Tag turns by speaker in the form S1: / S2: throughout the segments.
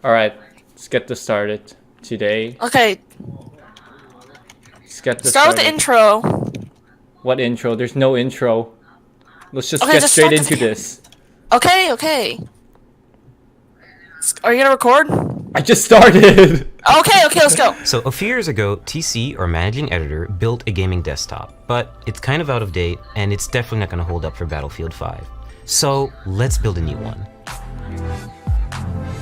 S1: Alright, let's get this started. Today,
S2: Okay,
S1: let's get this
S2: start with
S1: started.
S2: the intro.
S1: What intro? There's no intro. Let's just
S2: Okay,
S1: get
S2: just
S1: straight
S2: start
S1: into
S2: the-
S1: this.
S2: Okay. Are you gonna record?
S1: I just started!
S2: Okay, let's go.
S3: So a few years ago, TC, our managing editor, built a gaming desktop, but it's kind of out of date, and it's definitely not going to hold up for Battlefield 5. So let's build a new one.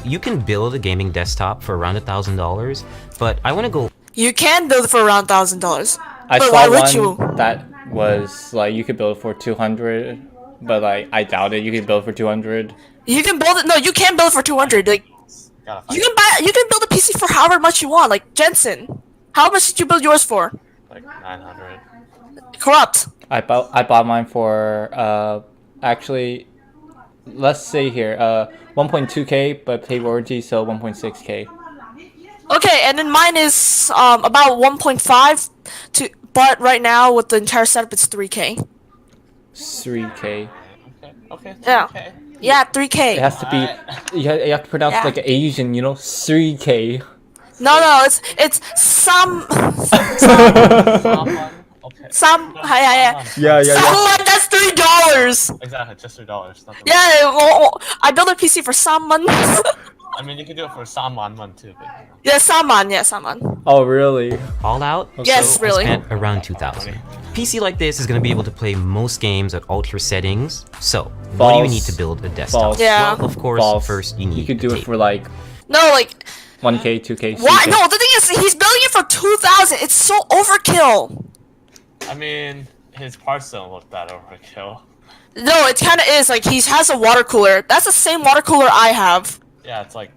S3: You can build a gaming desktop for around $1,000, but I want to go...
S2: You can build it for around $1,000.
S1: I
S2: But
S1: saw
S2: why would
S1: one
S2: you?
S1: that was like you could build it for 200, but like I doubt it. You could build it for 200.
S2: You can build it. No, you can build it for 200. Like you can build a PC for however much you want. Like Jensen, how much did you build yours for?
S4: Like 900.
S2: Corrupt.
S1: I bought mine for actually, let's say here 1.2k, but paid warranty, so 1.6k.
S2: Okay, and then mine is about 1.5 to. But right now with the entire setup, it's 3K.
S1: 3k.
S4: Okay.
S2: Yeah.
S4: Okay.
S2: Yeah,
S1: It
S2: 3K.
S1: has to be. You have to pronounce
S2: Yeah.
S1: it like an Asian, you know, 3k.
S2: No, it's some.
S4: Someone. Okay.
S2: Yeah.
S1: Yeah.
S2: Someone, that's $3.
S4: Exactly, just $3. Nothing.
S2: Yeah, I built a PC for someone.
S4: I mean, you can do it for Saman one too, but
S2: Yeah, someone.
S1: Oh, really?
S3: all out.
S2: Yes,
S3: so I
S2: really.
S3: spent around 2,000. PC like this is going to be able to play most games at ultra settings. So, what do you
S1: False.
S3: need to build a desktop?
S1: False.
S2: Yeah.
S3: Well, of course,
S1: False.
S3: first you need
S1: You could
S3: a
S1: do it
S3: table.
S1: for like
S2: No, like
S1: 1k, 2k.
S2: why?
S1: 3K.
S2: No, the thing is, he's building it for 2,000. It's so overkill.
S4: I mean, his parts don't look that overkill.
S2: No, it kind of is. Like he has a water cooler. That's the same water cooler I have.
S4: Yeah, it's like,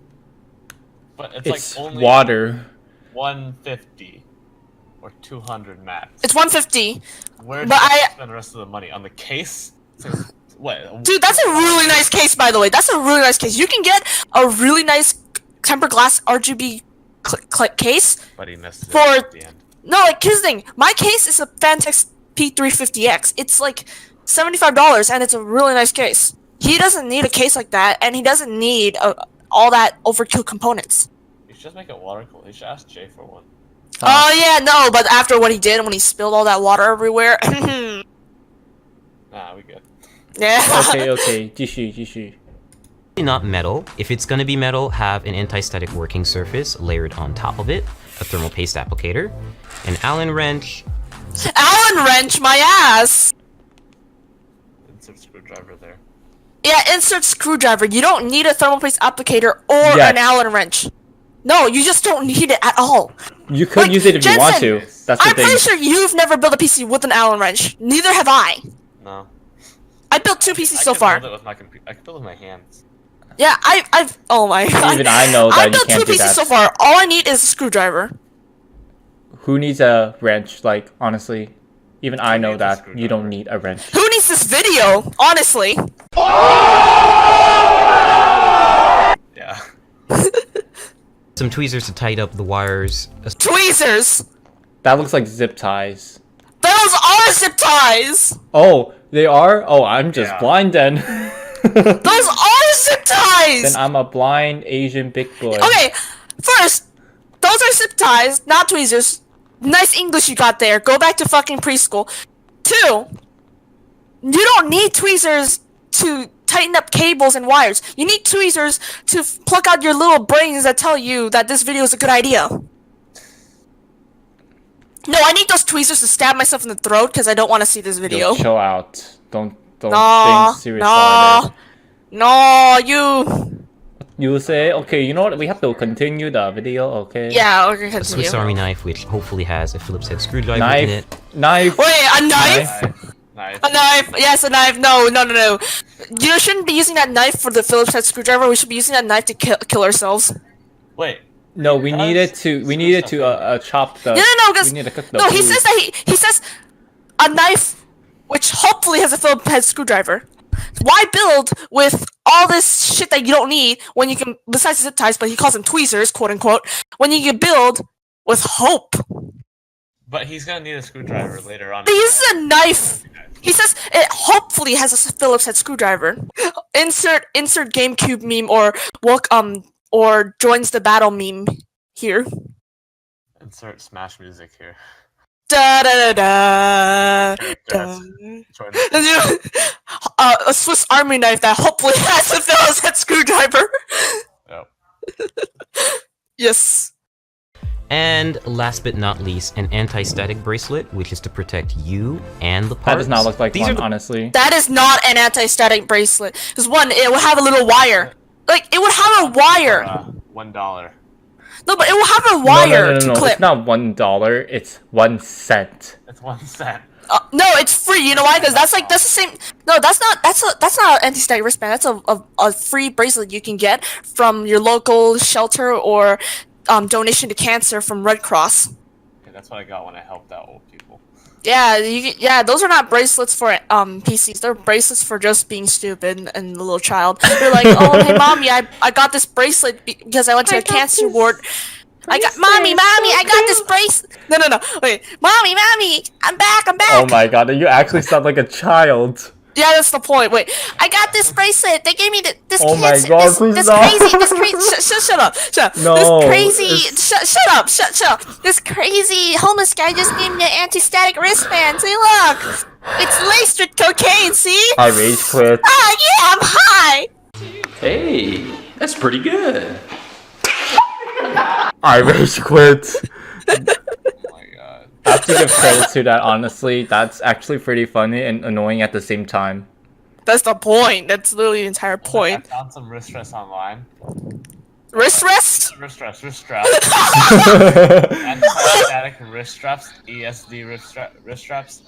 S4: but it's
S1: It's
S4: like only
S1: water.
S4: 150 or 200 max.
S2: It's 150.
S4: Where do
S2: but
S4: you
S2: I-
S4: spend the rest of the money on the case? It's like, what?
S2: Dude, that's a really nice case, by the way. That's a really nice case. You can get a really nice tempered glass RGB case.
S4: But he missed it
S2: For-
S4: at the end.
S2: No, like here's the thing. My case is a Fantex P350X. It's like $75, and it's a really nice case. He doesn't need a case like that, and he doesn't need all that overkill components.
S4: You should just make it water cool. You should ask Jay for one.
S2: Oh yeah, no, but after what he did, when he spilled all that water everywhere,
S4: Nah, we good.
S2: yeah.
S1: Okay. 继续.
S3: Not metal. If it's going to be metal, have an anti-static working surface layered on top of it, a thermal paste applicator, an Allen wrench,
S2: Allen wrench, my ass.
S4: Insert screwdriver there.
S2: Yeah, insert screwdriver. You don't need a thermal paste applicator or
S1: Yes.
S2: an Allen wrench. No, you just don't need it at all.
S1: You could
S2: Like,
S1: use it if you want to.
S2: Jensen,
S1: That's the
S2: I'm
S1: thing.
S2: pretty sure you've never built a PC with an Allen wrench. Neither have I.
S4: No.
S2: I built 2 PCs
S4: I
S2: so
S4: can
S2: far.
S4: build it with my computer. I can build it with my hands.
S2: Yeah, I've. Oh my god.
S1: Even I know that
S2: I
S1: you
S2: built
S1: can't
S2: 2
S1: do
S2: PCs
S1: that.
S2: so far. All I need is a screwdriver.
S1: Who needs a wrench? Like, honestly, even I know
S4: needs a
S1: that you don't need a wrench.
S2: Who needs this video? Honestly.
S4: Yeah.
S3: some tweezers to tighten up the wires,
S2: Tweezers.
S1: That looks like zip ties.
S2: Those are zip ties.
S1: Oh, they are? Oh, I'm just
S4: Yeah.
S1: blind then.
S2: Those are zip ties.
S1: Then I'm a blind Asian big boy.
S2: Okay, first, those are zip ties, not tweezers. Nice English you got there. Go back to fucking preschool. 2, you don't need tweezers to tighten up cables and wires. You need tweezers to pluck out your little brains that tell you that this video is a good idea. No, I need those tweezers to stab myself in the throat because I don't want to see this video.
S1: Yo, chill out. Don't
S2: No,
S1: think serious about it.
S2: no, you.
S1: You say, okay, you know what? We have to continue the video, okay?
S2: Yeah, okay,
S3: a Swiss
S2: continue.
S3: Army knife, which hopefully has a Phillips head screwdriver in
S1: Knife.
S3: it.
S1: Knife.
S2: Wait, a knife?
S4: Nice.
S2: A knife, yes, a knife. No. You shouldn't be using that knife for the Phillips head screwdriver. We should be using that knife to kill ourselves.
S4: Wait.
S1: No, we needed to chop the.
S2: No, because
S1: we need to cook the
S2: no, he
S1: food.
S2: says that he says a knife, which hopefully has a Phillips head screwdriver. Why build with all this shit that you don't need when you can, besides zip ties, but he calls them tweezers, quote unquote, when you can build with hope.
S4: But he's gonna need a screwdriver later on.
S2: He uses a knife. He says it hopefully has a Phillips head screwdriver. Insert GameCube meme or or joins the battle meme here.
S4: Insert Smash music here.
S2: Da da da da.
S4: Character
S2: da.
S4: has joined.
S2: A Swiss Army knife that hopefully has a Phillips head screwdriver.
S4: Yep.
S2: Yes.
S3: And last but not least, an anti-static bracelet, which is to protect you and the parts.
S1: That does not look like
S3: These
S1: one,
S3: are the
S1: honestly.
S2: That is not an anti-static bracelet. Because one, it will have a little wire. Like, it would have a wire.
S4: $1.
S2: No, but it will have a wire to clip.
S1: It's not $1. It's 1 cent.
S4: It's 1 cent.
S2: No, it's free. You know why? Because that's the same. No, that's not an anti-static wristband. That's a free bracelet you can get from your local shelter or donation to cancer from Red Cross.
S4: Okay, that's what I got when I helped out old people.
S2: Yeah, those are not bracelets for PCs. They're bracelets for just being stupid and a little child. They're like, oh, hey, mommy, I got this bracelet because I went to a cancer ward. Mommy, I got this bracelet. No, wait, mommy, I'm back.
S1: Oh my god, you actually sound like a child.
S2: Yeah, that's the point. Wait, I got this bracelet. They gave me this
S1: Oh my
S2: cancer.
S1: god, please
S2: this
S1: no.
S2: crazy. Shut up.
S1: No,
S2: This crazy. Shut up. This crazy homeless guy just gave me an anti-static wristband. See, look, it's laced with cocaine. See?
S1: I rage quit.
S2: Ah, yeah, I'm high.
S5: Hey, that's pretty good.
S1: I rage quit.
S4: Oh my god.
S1: I have to give credit to that, honestly. That's actually pretty funny and annoying at the same time.
S2: That's the point. That's literally the entire
S4: I
S2: point.
S4: found some wrist rest online.
S2: Wrist rest?
S4: Wrist straps. Anti-static wrist straps, ESD wrist straps.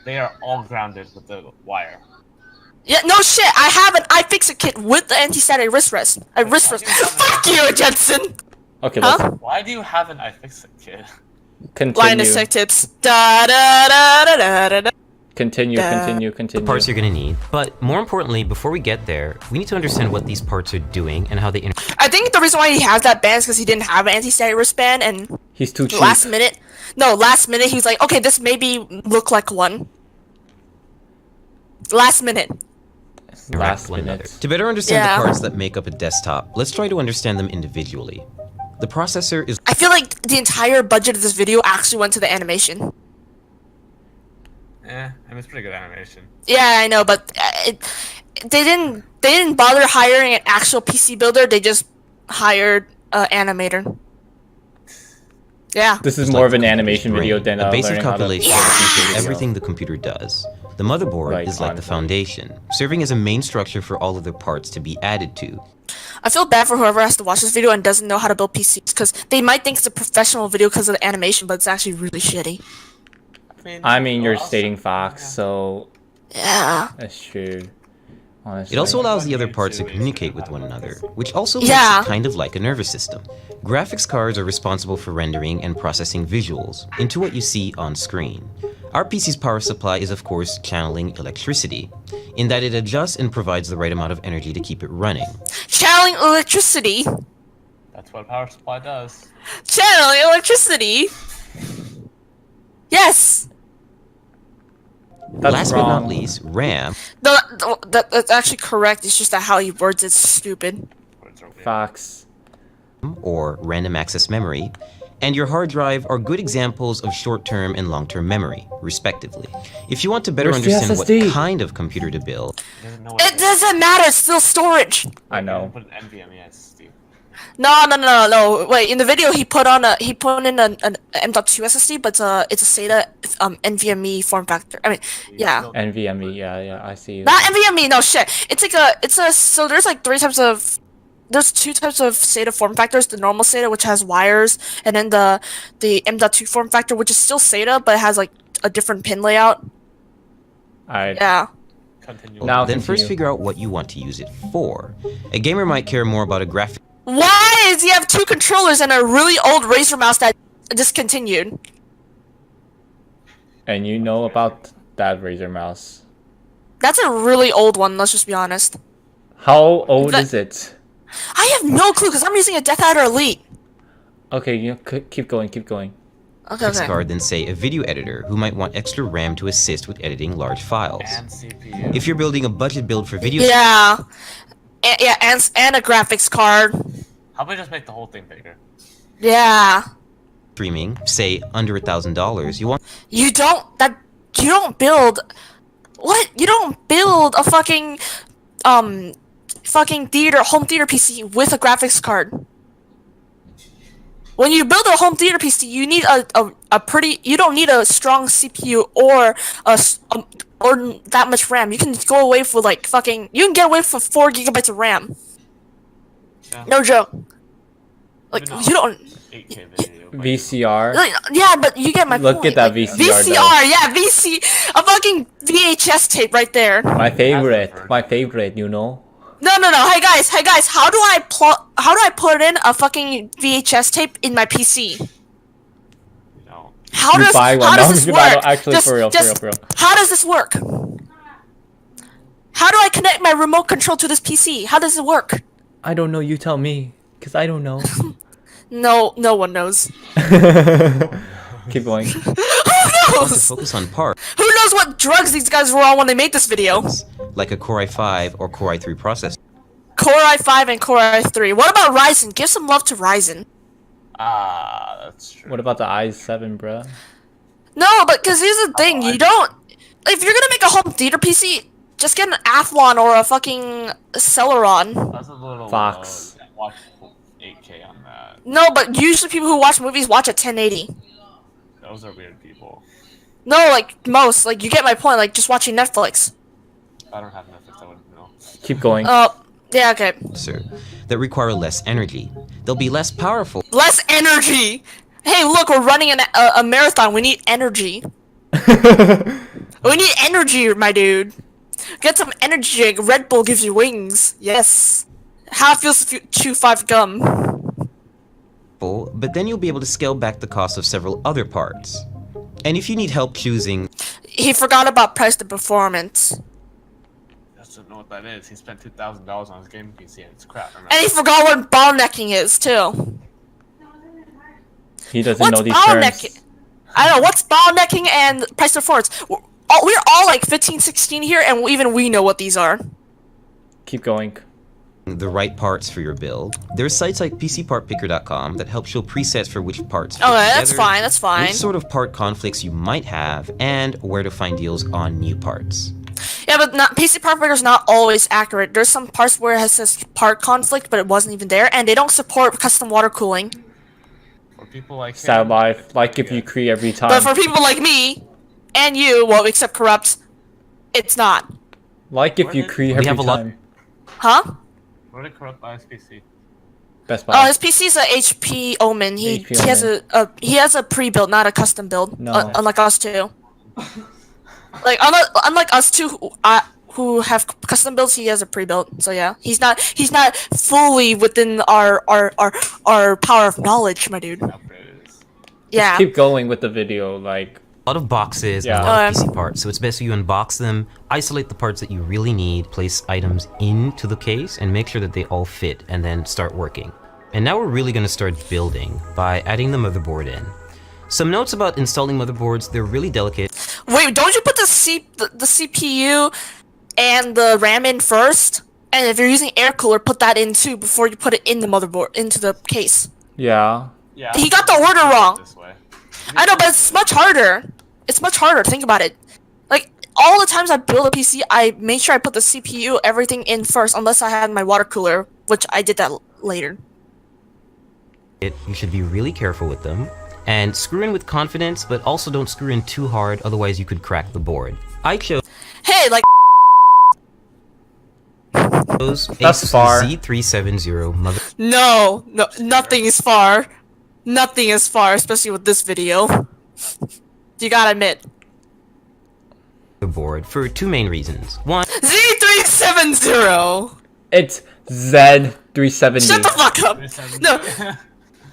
S4: They are all grounded with the wire.
S2: Yeah, no shit. I have an iFixit kit with the anti-static wrist rest. Fuck you, Jensen.
S1: Okay,
S2: Huh?
S1: let's
S4: Why do you have an iFixit kit?
S1: continue.
S2: Line of sick tips. Da da da da da da da.
S1: Continue.
S3: parts you're gonna need. But more importantly, before we get there, we need to understand what these parts are doing and how they
S2: I think the reason why he has that band is because he didn't have an anti-static wristband, and
S1: He's too cheap.
S2: last minute he was like, okay, this maybe look like one. Last minute.
S3: interact with one another. To better understand
S2: Yeah.
S3: the parts that make up a desktop, let's try to understand them individually. The processor is
S2: I feel like the entire budget of this video actually went to the animation.
S4: I mean, it's pretty good animation.
S2: Yeah, I know, but they didn't bother hiring an actual PC builder. They just hired an animator. Yeah.
S1: This is
S3: like
S1: more of
S3: the
S1: an
S3: computer's
S1: animation
S3: brain,
S1: video than
S3: a basic
S1: learning how to
S3: calculation
S1: make a
S3: that
S1: video.
S3: features everything the computer does. The motherboard
S1: Like,
S3: is like the
S1: honestly.
S3: foundation, serving as a main structure for all other parts to be added to.
S2: I feel bad for whoever has to watch this video and doesn't know how to build PCs, because they might think it's a professional video because of the animation, but it's actually really shitty.
S1: I mean, you're
S4: also-
S1: stating Fox, so
S2: Yeah.
S1: that's true. Honestly.
S3: It also allows the other parts to communicate with one another, which also
S2: Yeah.
S3: makes it kind of like a nervous system. Graphics cards are responsible for rendering and processing visuals into what you see on screen. Our PC's power supply is of course channeling electricity, in that it adjusts and provides the right amount of energy to keep it running.
S2: Channeling electricity.
S4: That's what a power supply does.
S2: Channeling electricity. Yes.
S1: That's
S3: Last but
S1: wrong.
S3: not least, RAM.
S2: That's actually correct. It's just that how he words it's stupid.
S4: Words are weird.
S1: Fox.
S3: Or random access memory, and your hard drive are good examples of short-term and long-term memory, respectively. If you want to better
S1: Where's the
S3: understand what
S1: SSD?
S3: kind of computer to build,
S4: Doesn't know what
S2: It doesn't matter. It's still storage.
S1: I know.
S4: Put an NVMe as Steve.
S2: No. Wait, in the video he put in an M.2 SSD, but it's a SATA NVMe form factor. I mean, yeah.
S1: NVMe, yeah, I see.
S2: Not NVMe, no shit. So there's like there's two types of SATA form factors. The normal SATA, which has wires, and then the M.2 form factor, which is still SATA, but it has like a different pin layout.
S1: Alright.
S2: Yeah.
S4: Continue.
S1: Now
S3: then
S1: continue.
S3: first figure out what you want to use it for. A gamer might care more about a graphic
S2: Why does he have two controllers and a really old Razer mouse that discontinued?
S1: And you know about that Razer mouse.
S2: That's a really old one, let's just be honest.
S1: How old
S2: That-
S1: is it?
S2: I have no clue because I'm using a Death Adder Elite.
S1: Okay, keep going.
S2: Okay.
S3: card than say a video editor who might want extra RAM to assist with editing large files.
S4: And CPU.
S3: If you're building a budget build for video
S2: Yeah. And a graphics card.
S4: How about just make the whole thing bigger?
S2: Yeah.
S3: streaming, say under $1,000, you want
S2: You don't build what? You don't build a fucking home theater PC with a graphics card. When you build a home theater PC, you need you don't need a strong CPU or or that much RAM. You can go away with you can get away with 4 gigabytes of RAM.
S4: Yeah.
S2: No joke. Like
S4: Even
S2: you don't.
S4: 8K video.
S1: VCR.
S2: Yeah, but you get my point.
S1: Look at that
S2: Like,
S1: VCR,
S2: VCR, yeah, a fucking VHS tape right there.
S1: My favorite.
S4: Verge.
S1: My favorite, you know?
S2: No. Hey guys, how do I put in a fucking VHS tape in my PC?
S4: No.
S2: How
S1: You
S2: does
S1: buy one.
S2: how does
S1: No,
S2: this
S1: you
S2: work?
S1: buy one. Actually, for real.
S2: How does this work? How do I connect my remote control to this PC? How does it work?
S1: I don't know, you tell me. Because I don't know.
S2: No one knows.
S1: Keep going.
S2: Who
S3: to
S2: knows?
S3: focus on parts
S2: Who knows what drugs these guys were on when they made this video?
S3: like a Core i5 or Core i3 processor.
S2: Core i5 and Core i3. What about Ryzen? Give some love to Ryzen.
S4: Ah, that's true.
S1: What about the i7, bruh?
S2: No, but because here's the thing, you don't. If you're gonna make a home theater PC, just get an Athlon or a fucking Celeron.
S4: That's a little
S1: Fox.
S4: low. Watch 8K on that.
S2: No, but usually people who watch movies watch at 1080.
S4: Those are weird people.
S2: No, like most, like you get my point. Like just watching Netflix.
S4: If I don't have Netflix, I wouldn't know.
S1: Keep going.
S2: Yeah, okay.
S3: That require less energy. They'll be less powerful,
S2: Less energy. Hey, look, we're running a marathon. We need energy. We need energy, my dude. Get some energy drink. Red Bull gives you wings. Yes. How it feels if you chew 5 gum.
S3: but then you'll be able to scale back the cost of several other parts. And if you need help choosing,
S2: He forgot about price to performance.
S4: Doesn't know what that is. He spent $2,000 on his gaming PC and it's crap.
S2: And he forgot what bottlenecking is, too.
S1: He doesn't
S2: What's
S1: know these
S2: bottlenecking?
S1: terms.
S2: I don't know, what's bottlenecking and price to performance? We're all like 15, 16 here, and even we know what these are.
S1: Keep going.
S3: the right parts for your build, there's sites like PCPartPicker.com that help show presets for which parts fit
S2: Okay, that's
S3: together,
S2: fine, that's fine.
S3: which sort of part conflicts you might have, and where to find deals on new parts.
S2: Yeah, but PC Part Picker is not always accurate. There's some parts where it says part conflict, but it wasn't even there, and they don't support custom water cooling.
S4: For people like
S1: Sad
S4: him,
S1: life. Like if you create every time.
S2: But for people like me, and you, well, except Corrupt, it's not.
S1: Like if you create
S3: We
S1: every
S3: have a lot-
S1: time.
S2: Huh?
S4: Where did Corrupt buy his PC?
S1: Best
S2: Oh,
S1: Buy.
S2: his PC's a HP Omen. He
S1: HP
S2: he has a pre-built, not a custom build.
S1: No.
S2: Unlike us two. Like unlike us two, who have custom builds, he has a pre-built. So yeah, he's not fully within our power of knowledge, my dude.
S4: Upgrade is.
S2: Yeah.
S1: Keep going with the video. Like
S3: A lot of boxes
S1: Yeah.
S3: and a lot of PC parts, so it's best you unbox them, isolate the parts that you really need, place items into the case, and make sure that they all fit, and then start working. And now we're really going to start building by adding the motherboard in. Some notes about installing motherboards, they're really delicate.
S2: Wait, don't you put the CPU and the RAM in first? And if you're using air cooler, put that in too before you put it in the motherboard into the case.
S1: yeah.
S4: Yeah.
S2: He got the order wrong.
S4: This way.
S2: I know, but it's much harder. It's much harder. Think about it. Like all the times I build a PC, I make sure I put the CPU, everything in first, unless I had my water cooler, which I did that later.
S3: You should be really careful with them. And screw in with confidence, but also don't screw in too hard, otherwise you could crack the board. I chose
S2: Hey, like
S1: That's far.
S3: Z370
S2: no, nothing is far. Nothing is far, especially with this video. You gotta admit.
S3: motherboard for two main reasons. One,
S2: Z370.
S1: It's Z370.
S2: Shut the fuck up. No,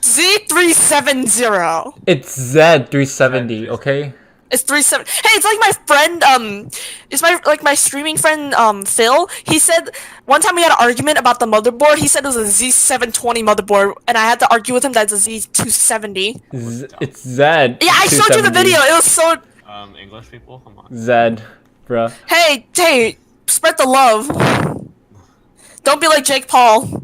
S2: Z370.
S1: It's Z370. Okay.
S2: It's 37. Hey, it's like my friend. It's my streaming friend. Phil. He said one time we had an argument about the motherboard. He said it was a Z720 motherboard, and I had to argue with him that it's a Z270.
S1: It's Z.
S2: Yeah, I showed you the video. It was so.
S4: English people, come on.
S1: Z, bruh.
S2: Hey, spread the love. Don't be like Jake Paul.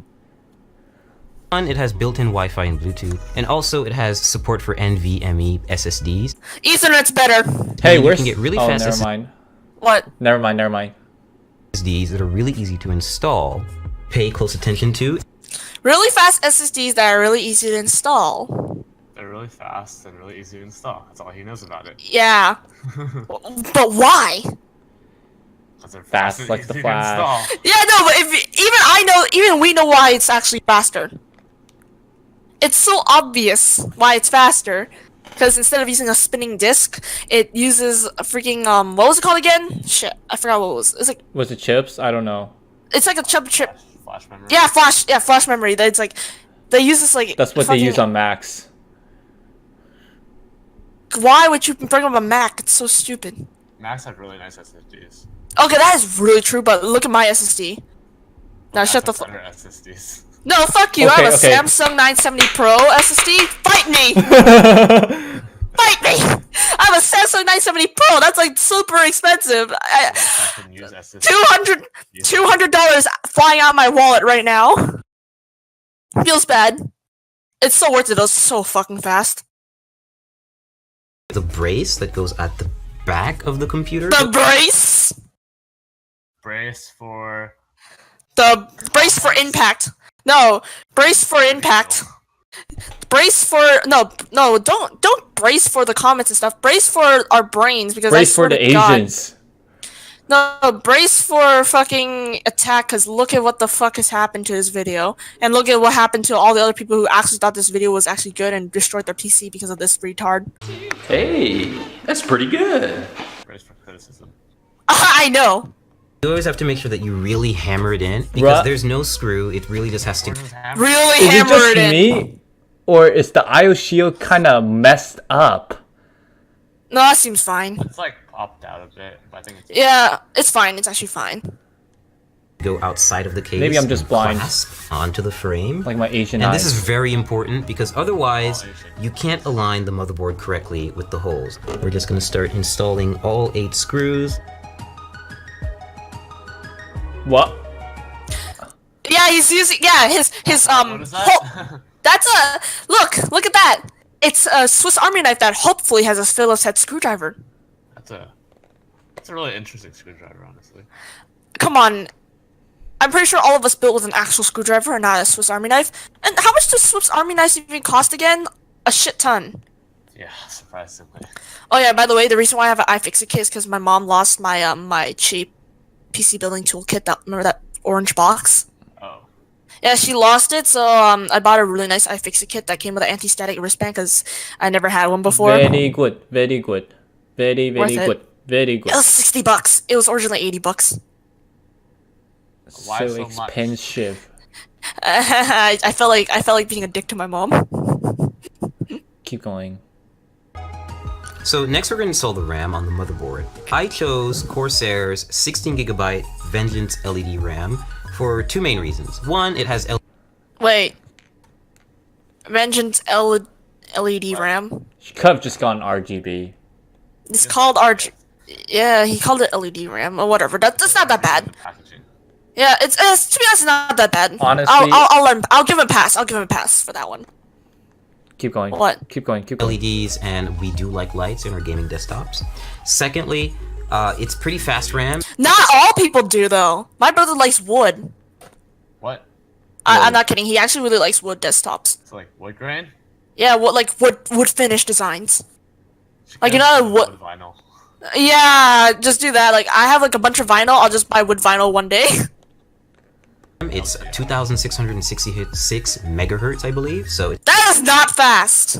S3: One, it has built-in Wi-Fi and Bluetooth, and also it has support for NVMe SSDs.
S2: Ethernet's better.
S1: Hey,
S3: you
S1: where's...
S3: can get really
S1: oh,
S3: fast
S1: never mind.
S2: What?
S1: Never mind, never mind.
S3: SSDs that are really easy to install. Pay close attention to.
S2: Really fast SSDs that are really easy to install.
S4: They're really fast and really easy to install. That's all he knows about it.
S2: Yeah. But why?
S4: Because they're
S1: Fast
S4: and
S1: like
S4: easy
S1: the
S4: to
S1: Flash.
S4: install.
S2: Yeah, no, but even we know why it's actually faster. It's so obvious why it's faster. Because instead of using a spinning disc, it uses a freaking, what was it called again? Shit, I forgot what it was. It's like...
S1: Was it chips? I don't know.
S2: It's like a chip.
S4: Flash memory.
S2: Yeah, flash memory. It's like... They use this, like...
S1: That's what
S2: fucking,
S1: they use on Macs.
S2: Why would you bring up a Mac? It's so stupid.
S4: Macs have really nice SSDs.
S2: Okay, that is really true, but look at my SSD. Now shut the fuck...
S4: Better SSDs.
S2: No, fuck you.
S1: Okay,
S2: I have a
S1: okay.
S2: Samsung 970 Pro SSD. Fight me! Fight me! I have a Samsung 970 Pro. That's like super expensive.
S4: I can use SSDs.
S2: $200 flying out my wallet right now. Feels bad. It's so worth it. It's so fucking fast.
S3: The brace that goes at the back of the computer.
S2: The brace.
S4: Brace for...
S2: The brace for impact. No, brace for impact. Brace for no, don't brace for the comments and stuff. Brace for our brains because
S1: Brace
S2: I swear
S1: for the
S2: to God-
S1: Asians.
S2: No, brace for fucking attack. Cause look at what the fuck has happened to this video, and look at what happened to all the other people who actually thought this video was actually good and destroyed their PC because of this retard.
S5: Hey, that's pretty good.
S4: Brace for criticism.
S2: I know.
S3: You always have to make sure that you really hammer it in because
S1: Bruh.
S3: there's no screw. It really just has to.
S2: Really
S1: Is it
S2: hammer
S1: just
S2: it in.
S1: me? Or is the IO shield kind of messed up?
S2: No, that seems fine.
S4: It's like popped out a bit, but I think it's...
S2: Yeah, it's fine. It's actually fine.
S3: Go outside of the case.
S1: Maybe I'm just
S3: and
S1: blind.
S3: clasp onto the frame.
S1: Like my Asian
S3: And
S1: eyes.
S3: this is very important because otherwise
S4: Oh, Asian.
S3: you can't align the motherboard correctly with the holes. We're just going to start installing all 8 screws.
S1: What?
S2: Yeah, he's using. Yeah, his
S4: What is that?
S2: That's a look at that. It's a Swiss Army knife that hopefully has a Phillips head screwdriver.
S4: That's a really interesting screwdriver, honestly.
S2: Come on. I'm pretty sure all of us built with an actual screwdriver and not a Swiss Army knife. And how much do Swiss Army knives even cost again? A shit ton.
S4: Yeah, surprisingly.
S2: Oh yeah, by the way, the reason why I have an iFixit kit is because my mom lost my my cheap PC building toolkit. Remember that orange box?
S4: Oh.
S2: Yeah, she lost it, so I bought a really nice iFixit kit that came with an anti-static wristband because I never had one before.
S1: Very good. Very good. Very,
S2: Worth
S1: very
S2: it.
S1: good. Very good.
S2: It was $60. It was originally $80.
S4: Why
S1: So
S4: so much?
S1: expensive.
S2: I felt like being a dick to my mom.
S1: Keep going.
S3: So next we're going to install the RAM on the motherboard. I chose Corsair's 16GB Vengeance LED RAM for 2 main reasons. One, it has
S2: Wait. Vengeance LED RAM.
S1: She could have just gone RGB.
S2: It's called RG. Yeah, he called it LED RAM or whatever. That's not that bad.
S4: Packaging.
S2: Yeah, it's to be honest, not that bad.
S1: Honestly-
S2: I'll give him a pass. I'll give him a pass for that one.
S1: Keep going.
S2: What?
S1: Keep going. Keep going.
S3: LEDs, and we do like lights in our gaming desktops. Secondly, it's pretty fast RAM.
S2: Not all people do though. My brother likes wood.
S4: What?
S2: I'm not kidding. He actually really likes wood desktops.
S4: It's like wood grain?
S2: Yeah, wood finish designs. Like, you
S4: Should
S2: know
S4: get
S2: what-
S4: wood vinyl.
S2: Yeah, just do that. Like, I have like a bunch of vinyl. I'll just buy wood vinyl one day.
S3: It's 2666 megahertz, I believe. So it's
S2: That is not fast.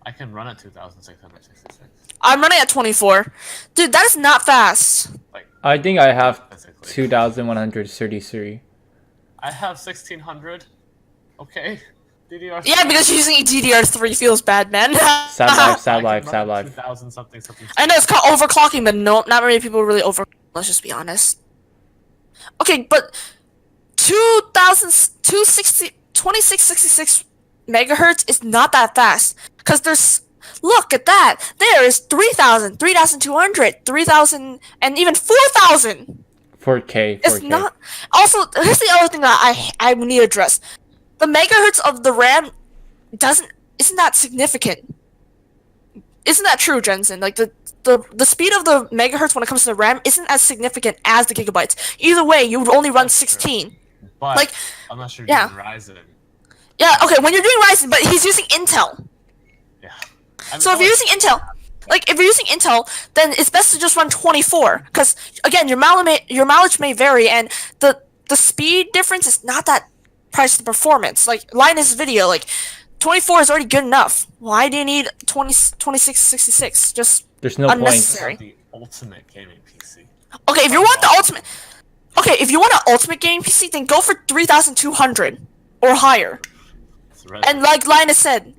S4: I can run at 2666.
S2: I'm running at 24. Dude, that is not fast.
S4: Like,
S1: I think I have
S4: physically.
S1: 2133.
S4: I have 1600. Okay. DDR.
S2: Yeah, because using DDR3 feels bad, man.
S1: Sad life, sad life, sad life.
S4: 2000 something something.
S2: I know it's called overclocking, but no, not many people really over. Let's just be honest. Okay, but 2666 megahertz is not that fast. Because there's. Look at that! There is 3000, 3200, 3000, and even 4000!
S1: 4K. 4K.
S2: It's not. Also, here's the other thing that I need to address. the megahertz of the RAM isn't that significant. Isn't that true, Jensen? Like the speed of the megahertz when it comes to the RAM isn't as significant as the gigabytes. Either way, you would only run 16.
S4: But
S2: Like,
S4: unless you're
S2: yeah.
S4: doing Ryzen.
S2: Yeah, okay, when you're doing Ryzen, but he's using Intel.
S4: Yeah. I mean,
S2: So if you're using Intel, then it's best to just run 24, because again, your mileage may vary, and the speed difference is not that price to performance. Like Linus Video, like 24 is already good enough. Why do you need 2666? Just
S1: There's no
S2: unnecessary.
S4: the ultimate gaming PC.
S2: Okay, if you want the ultimate, if you want an ultimate gaming PC, then go for 3200 or higher. And like Linus said,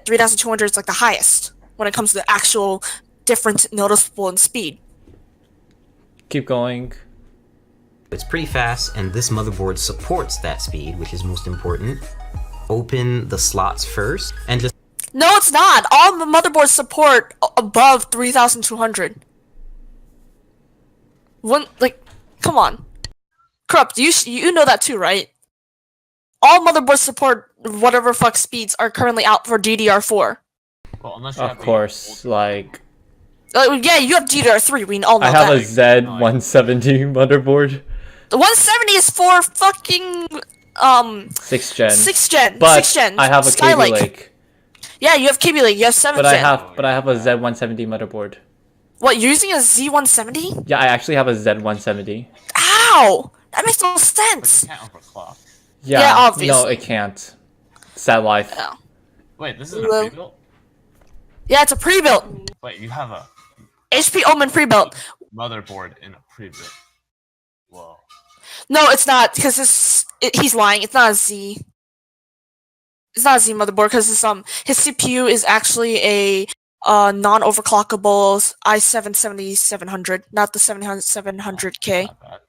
S2: 3200 is like the highest when it comes to the actual difference noticeable in speed.
S1: Keep going.
S3: It's pretty fast, and this motherboard supports that speed, which is most important. Open the slots first, and just...
S2: No, it's not. All the motherboards support above 3200. Come on. Corrupt, you know that too, right? All motherboards support whatever fuck speeds are currently out for DDR4.
S4: Well, unless you
S1: Of
S4: have the
S1: course, like
S2: Yeah, you have DDR3, we all know
S1: I have
S2: that.
S1: a Z170 motherboard,
S2: The 170 is for fucking
S1: 6th gen.
S2: 6th gen.
S1: But
S2: 6th gen.
S1: I have a Kaby
S2: Skylake.
S1: Lake.
S2: Yeah, you have Kaby Lake, you have 7th
S1: But
S2: gen.
S1: I have a Z170 motherboard.
S2: What, you're using a Z170?
S1: Yeah, I actually have a Z170.
S2: Ow! That makes no
S4: But
S2: sense.
S4: you can't overclock.
S1: Yeah,
S2: Yeah,
S1: no,
S2: obviously.
S1: it can't. Sad life.
S2: Yeah.
S4: Wait, this isn't a
S2: Well-
S4: pre-built?
S2: Yeah, it's a pre-built.
S4: Wait, you have a
S2: HP Omen pre-built.
S4: motherboard in a pre-built. Whoa.
S2: No, it's not, because he's lying. It's not a Z. It's not a Z motherboard, because his CPU is actually a non-overclockable i7-7700, not the 700K.
S4: Not bad.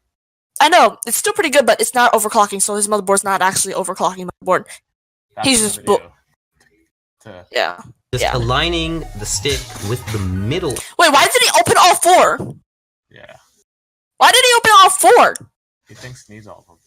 S2: I know, it's still pretty good, but it's not overclocking, so his motherboard's not actually overclocking motherboard.
S4: That's
S2: He's
S4: the
S2: just
S4: video to
S2: Yeah.
S3: Just
S2: Yeah.
S3: aligning the stick with the middle.
S2: Wait, why did he open all four?
S4: yeah.
S2: Why did he open all four?
S4: He thinks he needs all of them.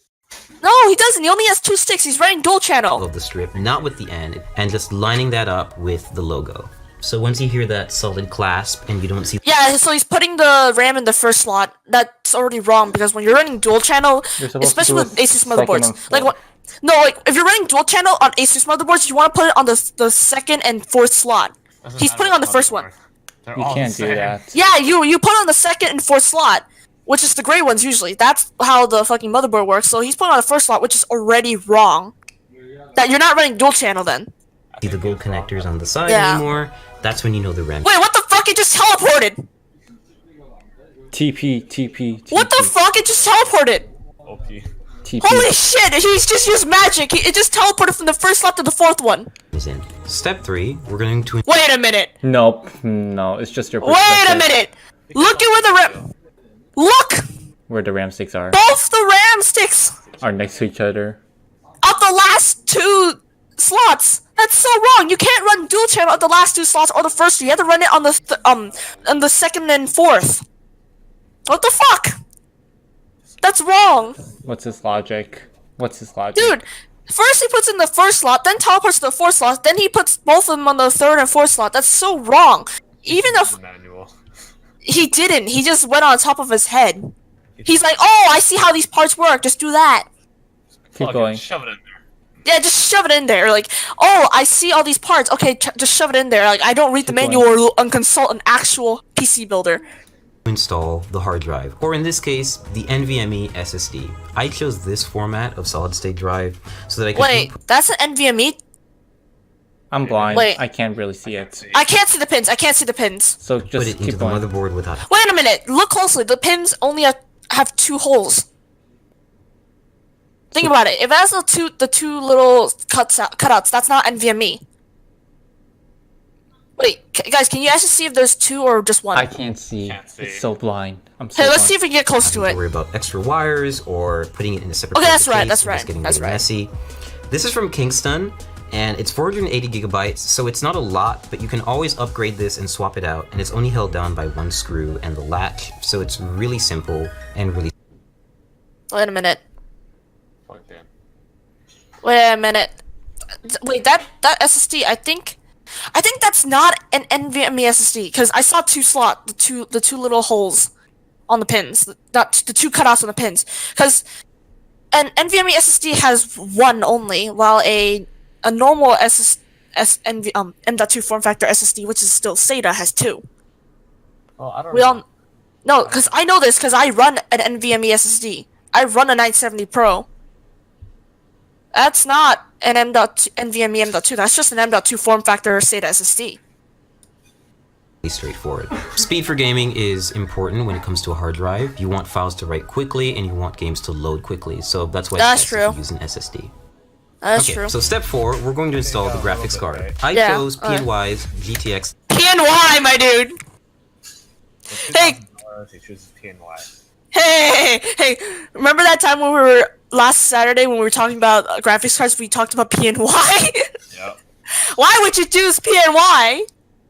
S2: No, he doesn't. He only has 2 sticks. He's running dual channel.
S3: Of the strip, not with the end, and just lining that up with the logo. So once you hear that solid clasp and you don't see...
S2: Yeah, so he's putting the RAM in the first slot. That's already wrong, because when you're running dual channel,
S1: You're supposed to
S2: especially
S1: do a
S2: with Asus
S1: second
S2: motherboards,
S1: and
S2: like
S1: fourth.
S2: if you're running dual channel on Asus motherboards, you want to put it on the second and fourth slot.
S4: Doesn't
S2: He's
S4: matter
S2: putting
S4: what
S2: on the first one.
S4: motherboard. They're
S1: You
S4: all the
S1: can't do
S4: same.
S1: that.
S2: Yeah, you put on the second and fourth slot, which is the gray ones usually. That's how the fucking motherboard works. So he's putting on the first slot, which is already wrong. That you're not running dual channel then.
S3: see the gold connectors on the side
S2: Yeah.
S3: anymore, that's when you know the RAM.
S2: Wait, what the fuck? It just teleported.
S1: TP.
S2: What the fuck? It just teleported.
S4: OP.
S1: TP.
S2: Holy shit! He's just used magic. It just teleported from the first slot to the fourth one.
S3: Is in. Step 3, we're going to...
S2: Wait a minute.
S1: Nope. No, it's just your
S2: Wait a
S1: perspective
S2: minute. Look at where the RAM. Look.
S1: where the RAM sticks are.
S2: Both the RAM sticks
S1: Are next to each other.
S2: of the last 2 slots. That's so wrong. You can't run dual channel at the last 2 slots or the first 2. You have to run it on the second and fourth. What the fuck? That's wrong.
S1: What's his logic?
S2: Dude, first he puts in the first slot, then teleports to the fourth slot, then he puts both of them on the third and fourth slot. That's so wrong. Even if
S4: The manual.
S2: he didn't, he just went on top of his head. He's like, oh, I see how these parts work. Just do that.
S1: Keep
S4: Plug it,
S1: going.
S4: Shove it in there.
S2: Yeah, just shove it in there. Like, oh, I see all these parts. Okay, just shove it in there. Like, I don't read the
S1: Keep
S2: manual or consult an actual PC builder.
S3: install the hard drive, or in this case, the NVMe SSD. I chose this format of solid-state drive so that I could...
S2: Wait, that's an NVMe?
S1: I'm blind.
S2: Wait.
S1: I can't really see it.
S2: I can't see the pins. I can't see the pins.
S1: So
S3: put
S1: just
S3: it into
S1: keep
S3: the
S1: going.
S3: motherboard without...
S2: Wait a minute. Look closely. The pins only have 2 holes. Think about it. If it has the two little cutouts, that's not NVMe. Wait, guys, can you actually see if there's 2 or just 1?
S1: I can't see.
S4: Can't see.
S1: It's so blind. I'm so
S2: Hey, let's
S1: blind.
S2: see if we can get close to
S3: having
S2: it.
S3: to worry about extra wires or putting it in a separate...
S2: Okay, that's
S3: plastic
S2: right,
S3: case,
S2: that's
S3: and it's
S2: right,
S3: getting
S2: that's
S3: really
S2: right.
S3: messy. This is from Kingston, and it's 480 gigabytes, so it's not a lot, but you can always upgrade this and swap it out, and it's only held down by 1 screw and the latch, so it's really simple and really...
S2: Wait a minute.
S4: Plugged in.
S2: Wait a minute. Wait, that SSD, I think that's not an NVMe SSD because I saw two slot, the two little holes on the pins, not the two cutouts on the pins. Because an NVMe SSD has one only, while a normal M.2 form factor SSD, which is still SATA, has two.
S4: Well, I don't
S2: We
S4: know.
S2: all no, because I know this because I run an NVMe SSD. I run a 970 Pro. That's not an NVMe M.2. That's just an M.2 form factor SATA SSD.
S3: Straightforward. Speed for gaming is important when it comes to a hard drive. You want files to write quickly and you want games to load quickly. So that's why
S2: That's
S3: it's best if
S2: true.
S3: you use an SSD.
S2: That's
S3: Okay,
S2: true.
S3: so step 4, we're going to install the
S4: yeah, a
S3: graphics
S4: little
S3: card.
S4: bit, right?
S3: I
S2: Yeah,
S3: chose PNY's GTX.
S2: PNY, my dude. Hey.
S4: $2,000, he chooses PNY.
S2: Hey. Remember that time when we were last Saturday when we were talking about graphics cards? We talked about PNY.
S4: Yep.
S2: Why would you choose PNY?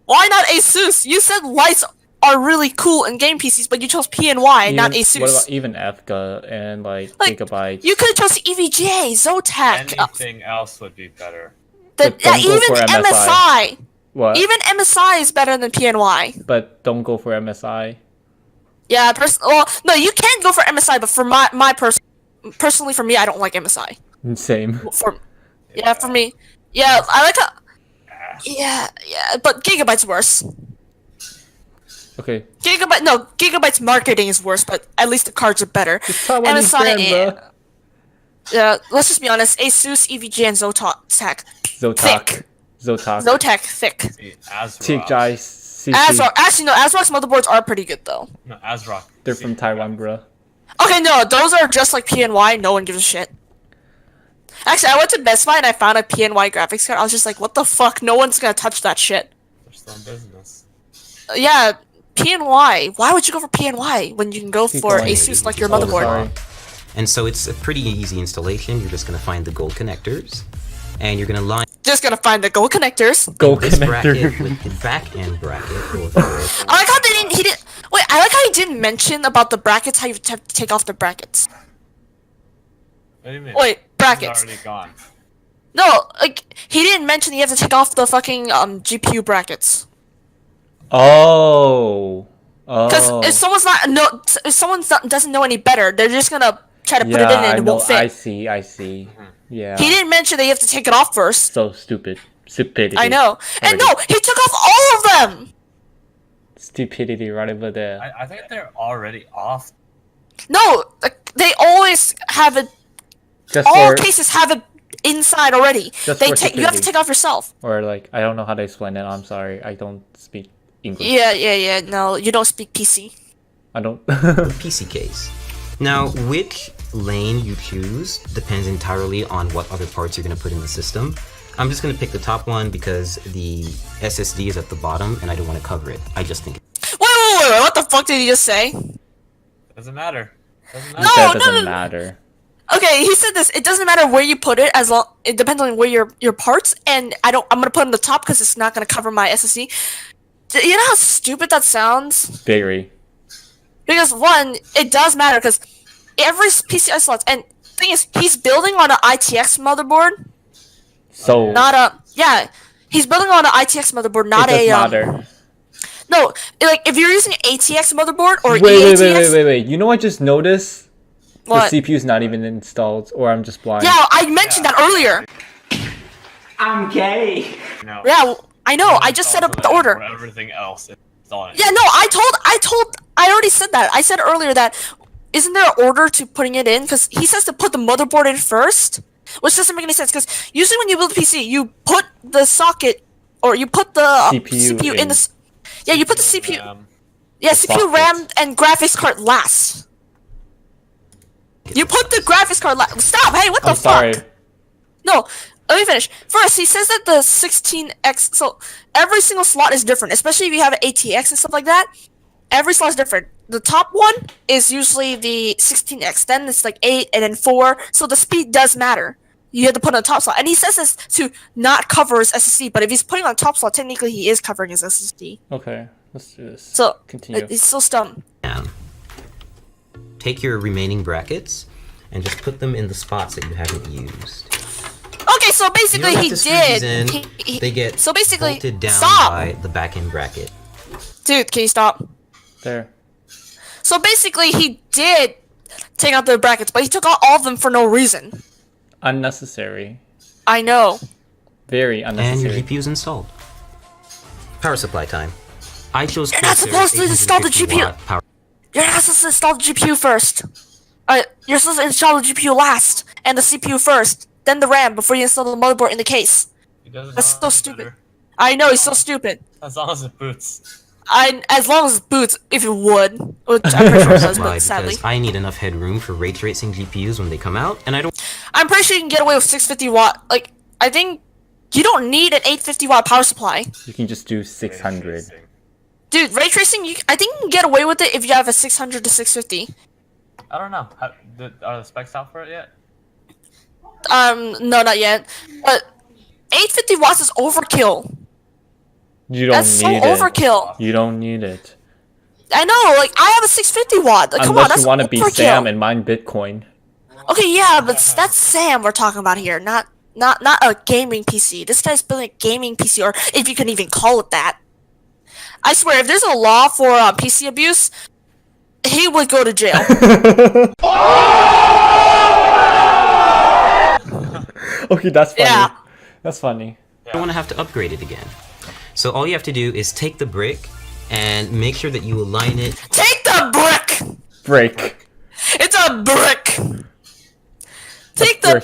S2: Why not ASUS? You said lights are really cool in game PCs, but you chose PNY, not ASUS.
S1: What about even FGA and like Gigabytes?
S2: You could have chose EVGA, Zotac.
S4: Anything else would be better.
S1: But don't go
S2: Even
S1: for
S2: MSI.
S1: What?
S2: Even MSI is better than PNY.
S1: But don't go for MSI.
S2: Yeah, well, no, you can go for MSI, but for personally for me, I don't like MSI.
S1: Same.
S2: For me, yeah, I like how. Yeah, but Gigabyte's worse.
S1: Okay.
S2: Gigabyte's marketing is worse, but at least the cards are better.
S1: Taiwanese brand, bro.
S2: Yeah, let's just be honest. ASUS, EVGA, and Zotac. Zotac, thick.
S4: See, ASRock.
S1: TGI, CC.
S2: ASRock, actually no, ASRock's motherboards are pretty good though.
S4: No, ASRock.
S1: They're
S4: See,
S1: from Taiwan, bro.
S2: Okay, no, those are just like PNY. No one gives a shit. Actually, I went to Best Buy and I found a PNY graphics card. I was just like, what the fuck? No one's gonna touch that shit.
S4: They're still in business.
S2: Yeah, PNY. Why would you go for PNY when you can go for
S1: going.
S2: ASUS like your
S3: Oh,
S2: motherboard?
S1: Sorry.
S3: And so it's a pretty easy installation. You're just going to find the gold connectors and you're going to line
S2: Just gonna find the gold connectors.
S1: Go
S3: this bracket
S1: connector.
S3: with the back end bracket.
S2: I like how he didn't. Wait, I like how he didn't mention about the brackets. How you have to take off the brackets.
S4: What do you mean?
S2: Wait,
S4: It's
S2: brackets.
S4: already gone.
S2: No, like he didn't mention you have to take off the fucking GPU brackets.
S1: Oh.
S2: Because
S1: Oh.
S2: if someone doesn't know any better, they're just gonna try to put it in
S1: Yeah,
S2: and
S1: I
S2: it
S1: know.
S2: won't fit.
S1: I see. Yeah.
S2: He didn't mention that you have to take it off first.
S1: So stupid. Stupidity.
S2: I know. And
S1: Already.
S2: no, he took off all of them!
S1: Stupidity right over there.
S4: I think they're already off.
S2: No, like, they always have it,
S1: Just
S2: all
S1: for,
S2: cases have it inside already.
S1: Just
S2: They
S1: for
S2: take, you have to
S1: security.
S2: take off yourself.
S1: or like, I don't know how to explain it. I'm sorry. I don't speak English.
S2: Yeah, no, you don't speak PC.
S1: I don't.
S3: PC case. Now, which lane you choose depends entirely on what other parts you're going to put in the system. I'm just going to pick the top one because the SSD is at the bottom and I don't want to cover it. I just think
S2: Wait, what the fuck did he just say?
S4: Doesn't matter. Doesn't matter.
S2: No,
S1: that
S2: no,
S1: doesn't
S2: no.
S1: matter.
S2: Okay, he said this. It doesn't matter where you put it, as long it depends on where your parts. And I'm gonna put it on the top because it's not gonna cover my SSD. You know how stupid that sounds?
S1: Very.
S2: Because one, it does matter because every PCI slots. And thing is, he's building on an ITX motherboard,
S1: So
S2: not a He's building on an ITX motherboard, not
S1: it does
S2: a
S1: matter.
S2: No, like if you're using ATX motherboard or
S1: Wait,
S2: EATX.
S1: wait. You know what I just noticed?
S2: What?
S1: The CPU's not even installed, or I'm just blind.
S2: Yeah, I mentioned that earlier.
S5: I'm gay.
S4: No.
S2: Yeah, I know. I just set up the order.
S4: For everything else, it's on it.
S2: Yeah, no, I already said that. I said earlier that isn't there an order to putting it in? Because he says to put the motherboard in first, which doesn't make any sense. Because usually when you build a PC, you put the socket or you put the
S1: CPU
S2: in the. Yeah, you put the CPU.
S4: Yeah,
S2: CPU,
S1: socket.
S2: RAM, and graphics card last. You put the graphics card last. Stop! Hey, what the
S1: I'm sorry.
S2: fuck? No, let me finish. First, he says that the 16x. So every single slot is different, especially if you have an ATX and stuff like that. Every slot is different. The top one is usually the 16x. Then it's like 8 and then 4. So the speed does matter. You have to put on the top slot. And he says this to not cover his SSD. But if he's putting on top slot, technically he is covering his SSD.
S1: Okay, let's do this.
S2: So
S1: Continue.
S2: it's so dumb.
S3: down. Take your remaining brackets and just put them in the spots that you haven't used.
S2: so
S3: You
S2: basically
S3: don't have
S2: he
S3: to screw these
S2: did.
S3: in. They get
S2: so basically,
S3: bolted down
S2: stop,
S3: by the back end bracket.
S2: dude. Can you stop?
S1: There.
S2: So basically, he did take out the brackets, but he took out all of them for no reason.
S1: Unnecessary.
S2: I know.
S1: Very
S3: And your
S1: unnecessary.
S3: GPU's installed. Power supply time. I chose
S2: You're not
S3: Corsair's
S2: supposed to install the
S3: 850
S2: GPU.
S3: watt power.
S2: You're not supposed to install the GPU first. You're supposed to install the GPU last, and the CPU first, then the RAM before you install the motherboard in the case.
S4: He doesn't
S2: That's
S4: know
S2: so
S4: any
S2: stupid.
S4: better.
S2: I know he's so stupid.
S4: As long as it boots.
S2: As long as it boots, if it would, which I'm pretty sure it does,
S3: Why?
S2: but sadly,
S3: Because I need enough headroom for ray tracing GPUs when they come out, and I don't.
S2: I'm pretty sure you can get away with 650 watt. Like, I think you don't need an 850 watt power supply,
S1: You can just do 600.
S2: dude. Ray tracing, I think you can get away with it if you have a 600 to 650.
S4: I don't know. Are the specs out for it yet?
S2: No, not yet. But 850 watts is overkill.
S1: You don't
S2: That's so
S1: need it.
S2: overkill.
S1: You don't need it.
S2: I know, like I have a 650 watt. Like, come on,
S1: Unless
S2: that's
S1: you want to be
S2: overkill.
S1: Sam and mine Bitcoin.
S2: Okay, yeah, but that's Sam we're talking about here, not a gaming PC. This guy's building a gaming PC, or if you can even call it that. I swear, if there's a law for PC abuse, he would go to jail.
S1: Okay, that's funny.
S2: Yeah.
S1: That's funny.
S3: I don't want to have to upgrade it again. So all you have to do is take the brick and make sure that you align it.
S2: Take the brick.
S1: Break.
S2: It's a brick. Take the
S1: brick.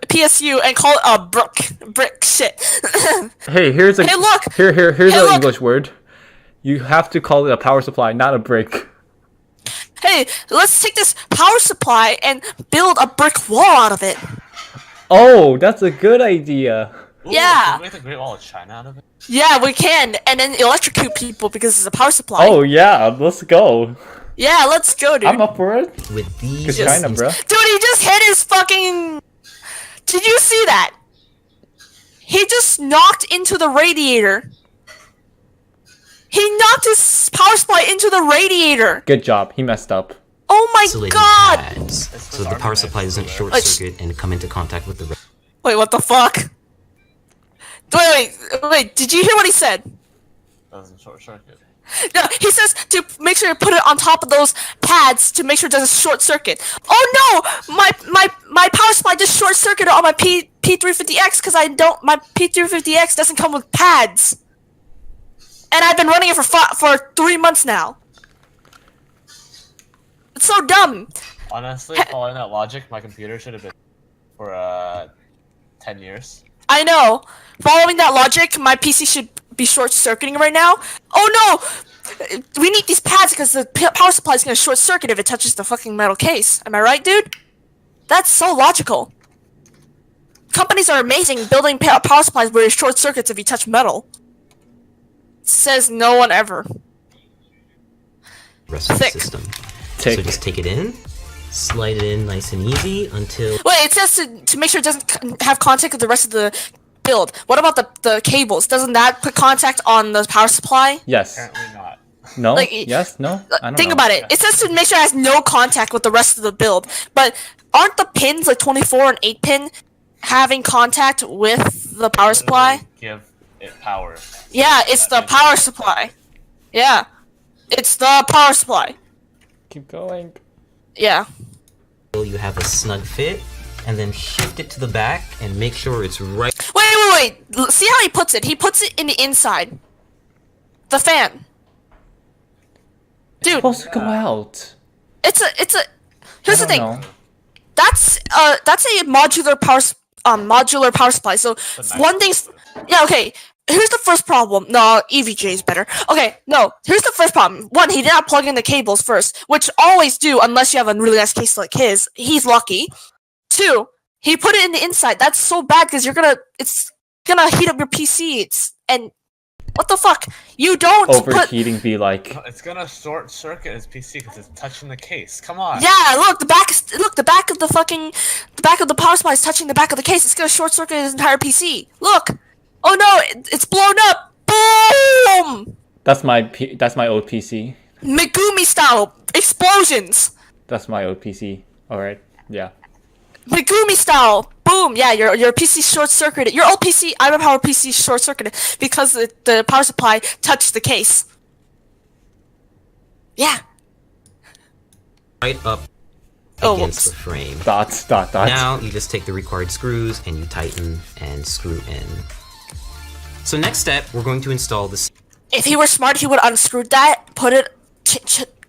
S2: PSU and call it a brick. Brick shit.
S1: Hey, here's a
S2: Hey, look!
S1: here's
S2: Hey,
S1: an
S2: look!
S1: English word. You have to call it a power supply, not a brick.
S2: Hey, let's take this power supply and build a brick wall out of it.
S1: Oh, that's a good idea.
S4: Ooh,
S2: Yeah.
S4: Can we make the Great Wall of China out of it?
S2: Yeah, we can, and then electrocute people because it's a power supply.
S1: Oh yeah, let's go.
S2: Yeah, let's go, dude.
S1: I'm up for it.
S3: With these,
S1: Good China, bro.
S2: Dude, he just hit his fucking... Did you see that? He just knocked into the radiator. He knocked his power supply into the radiator.
S1: Good job. He messed up.
S2: Oh my
S3: insulating
S2: god.
S3: pads,
S4: It's
S3: so the
S4: army
S3: power
S4: knife
S3: supply doesn't
S4: everywhere.
S3: short
S2: Like-
S3: circuit and come into contact with the.
S2: Wait, what the fuck? Wait, did you hear what he said?
S4: Doesn't short circuit.
S2: No, he says to make sure you put it on top of those pads to make sure it doesn't short circuit. Oh no! My power supply just short circuited on my P350X because my P350X doesn't come with pads. And I've been running it for 3 months now. It's so dumb.
S4: Honestly, following that logic, my computer should have been for 10 years.
S2: I know. Following that logic, my PC should be short-circuiting right now. Oh no! We need these pads because the power supply is going to short-circuit if it touches the fucking metal case. Am I right, dude? That's so logical. Companies are amazing building power supplies where it short circuits if you touch metal. Says no one ever.
S3: Rest of the
S2: Thick.
S3: system.
S1: Tick.
S3: So just take it in, slide it in nice and easy until.
S2: Wait, it says to make sure it doesn't have contact with the rest of the build. What about the cables? Doesn't that put contact on the power supply?
S1: Yes.
S4: Apparently not.
S1: No.
S2: Like,
S1: Yes. No. I don't
S2: Think
S1: know.
S2: about it. It says to make sure it has no contact with the rest of the build. But aren't the pins, like 24 and 8 pin, having contact with the power supply?
S4: Give it power.
S2: Yeah, it's the power supply. Yeah. It's the power supply.
S1: Keep going.
S2: Yeah.
S3: you have a snug fit, and then shift it to the back and make sure it's right.
S2: Wait. See how he puts it? He puts it in the inside. The fan.
S1: It's
S2: Dude,
S1: supposed to go out.
S2: it's a. Here's the
S1: I
S2: thing.
S1: don't know.
S2: That's a modular power supply. So
S4: nice
S2: one thing's okay. Here's the first problem. No, EVJ is better. Okay, no. Here's the first problem. One, he did not plug in the cables first, which always do unless you have a really nice case like his. He's lucky. Two, he put it in the inside. That's so bad because it's gonna heat up your PC. And what the fuck? You don't put.
S1: Overheating be like.
S4: It's gonna short circuit his PC because it's touching the case. Come on.
S2: Yeah, look, the back of the back of the power supply is touching the back of the case. It's gonna short circuit his entire PC. Look. Oh no, it's blown up. Boom!
S1: That's my old PC.
S2: Megumi style explosions.
S1: That's my old PC. All right. Yeah.
S2: Megumi style. Boom! boom, yeah, your PC short-circuited. Your old PC, I remember how PC short-circuited because the power supply touched the case. Yeah.
S3: Right up
S2: Oh,
S3: against
S2: whoops.
S3: the frame.
S1: Dots.
S3: Now you just take the required screws and you tighten and screw in. So next step, we're going to install the
S2: If he were smart, he would unscrew that, put it,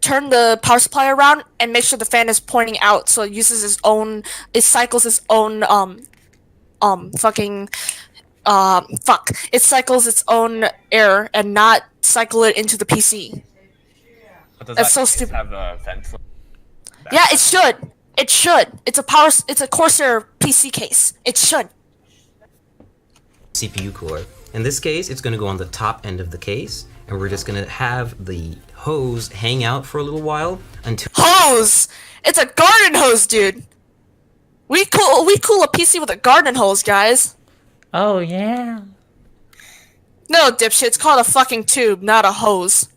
S2: turn the power supply around, and make sure the fan is pointing out, so it uses it cycles its own, it cycles its own air and not cycle it into the PC.
S4: But does
S2: That's
S4: that
S2: so
S4: case
S2: stupid.
S4: have a vent?
S2: Yeah, it should. It should. It's a Corsair PC case. It should.
S3: CPU cooler. In this case, it's going to go on the top end of the case, and we're just going to have the hose hang out for a little while until
S2: Hose! It's a garden hose, dude! We cool a PC with a garden hose, guys.
S1: Oh yeah.
S2: No, dipshit, it's called a fucking tube, not a hose.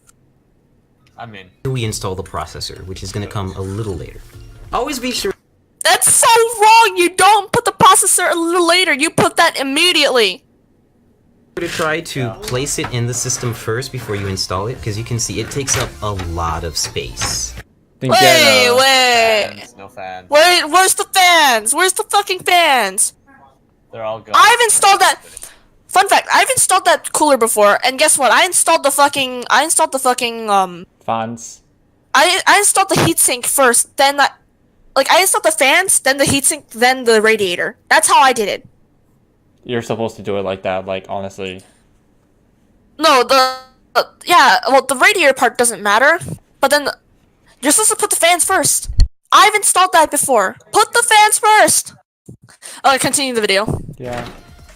S4: I mean,
S3: we install the processor, which is going to come a little later. Always be sure
S2: That's so wrong! You don't put the processor a little later, you put that immediately!
S3: to try to place it in the system first before you install it, because you can see it takes up a lot of space.
S1: Then
S2: Wait,
S1: get,
S2: wait!
S4: fans, no fans.
S2: Wait, where's the fans? Where's the fucking fans?
S4: They're all gone.
S2: I've installed that. Fun fact: I've installed that cooler before, and guess what? I installed the fucking
S1: fans.
S2: I installed the heatsink first, then I installed the fans, then the heatsink, then the radiator. That's how I did it.
S1: You're supposed to do it like that. Like honestly.
S2: No, the radiator part doesn't matter, but then you're supposed to put the fans first. I've installed that before. Put the fans first. Okay, continue the video.
S1: Yeah.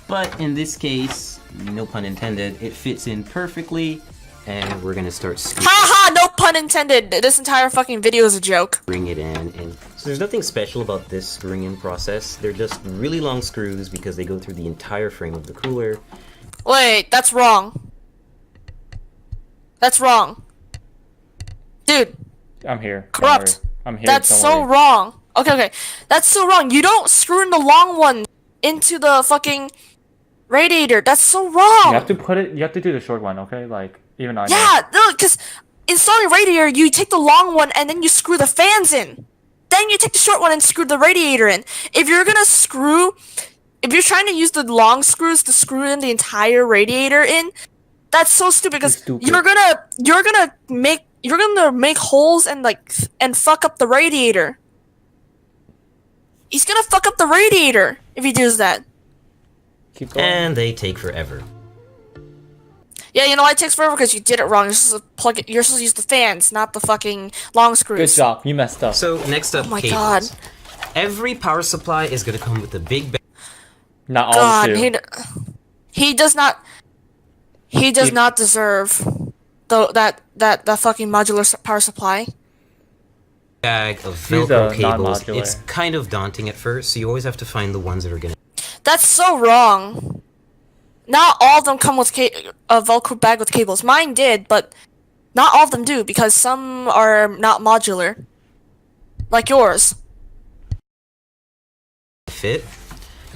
S3: But in this case, no pun intended, it fits in perfectly, and we're going to start
S2: Haha, no pun intended. This entire fucking video is a joke.
S3: screwing it in. And so there's nothing special about this screwing in process. They're just really long screws because they go through the entire frame of the cooler.
S2: Wait, that's wrong. That's wrong. Dude,
S1: I'm here. Don't
S2: corrupt.
S1: worry. I'm here.
S2: That's
S1: don't
S2: so
S1: worry.
S2: wrong. Okay. That's so wrong. You don't screw in the long one into the fucking radiator. That's so wrong.
S1: You have to put it. You have to do the short one. Okay. Like even I. know.
S2: Yeah, no, because installing radiator, you take the long one and then you screw the fans in. Then you take the short one and screw the radiator in. If you're trying to use the long screws to screw in the entire radiator in, that's so stupid because
S1: Stupid.
S2: you're gonna make holes and fuck up the radiator. He's gonna fuck up the radiator if he does that.
S1: Keep going.
S3: And they take forever.
S2: Yeah, you know why it takes forever? Because you did it wrong. You're supposed to plug it. You're supposed to use the fans, not the fucking long
S1: Good
S2: screws.
S1: job. You messed up.
S3: So next up,
S2: Oh my
S3: cables.
S2: God.
S3: Every power supply is going to come with a big
S1: Not all
S2: God,
S1: two.
S2: he does not deserve that fucking modular power supply.
S3: bag of
S1: Use
S3: Velcro
S1: a
S3: cables.
S1: non-modular.
S3: It's kind of daunting at first, so you always have to find the ones that are going to
S2: That's so wrong. Not all of them come with a Velcro bag with cables. Mine did, but not all of them do because some are not modular, like yours.
S3: fit.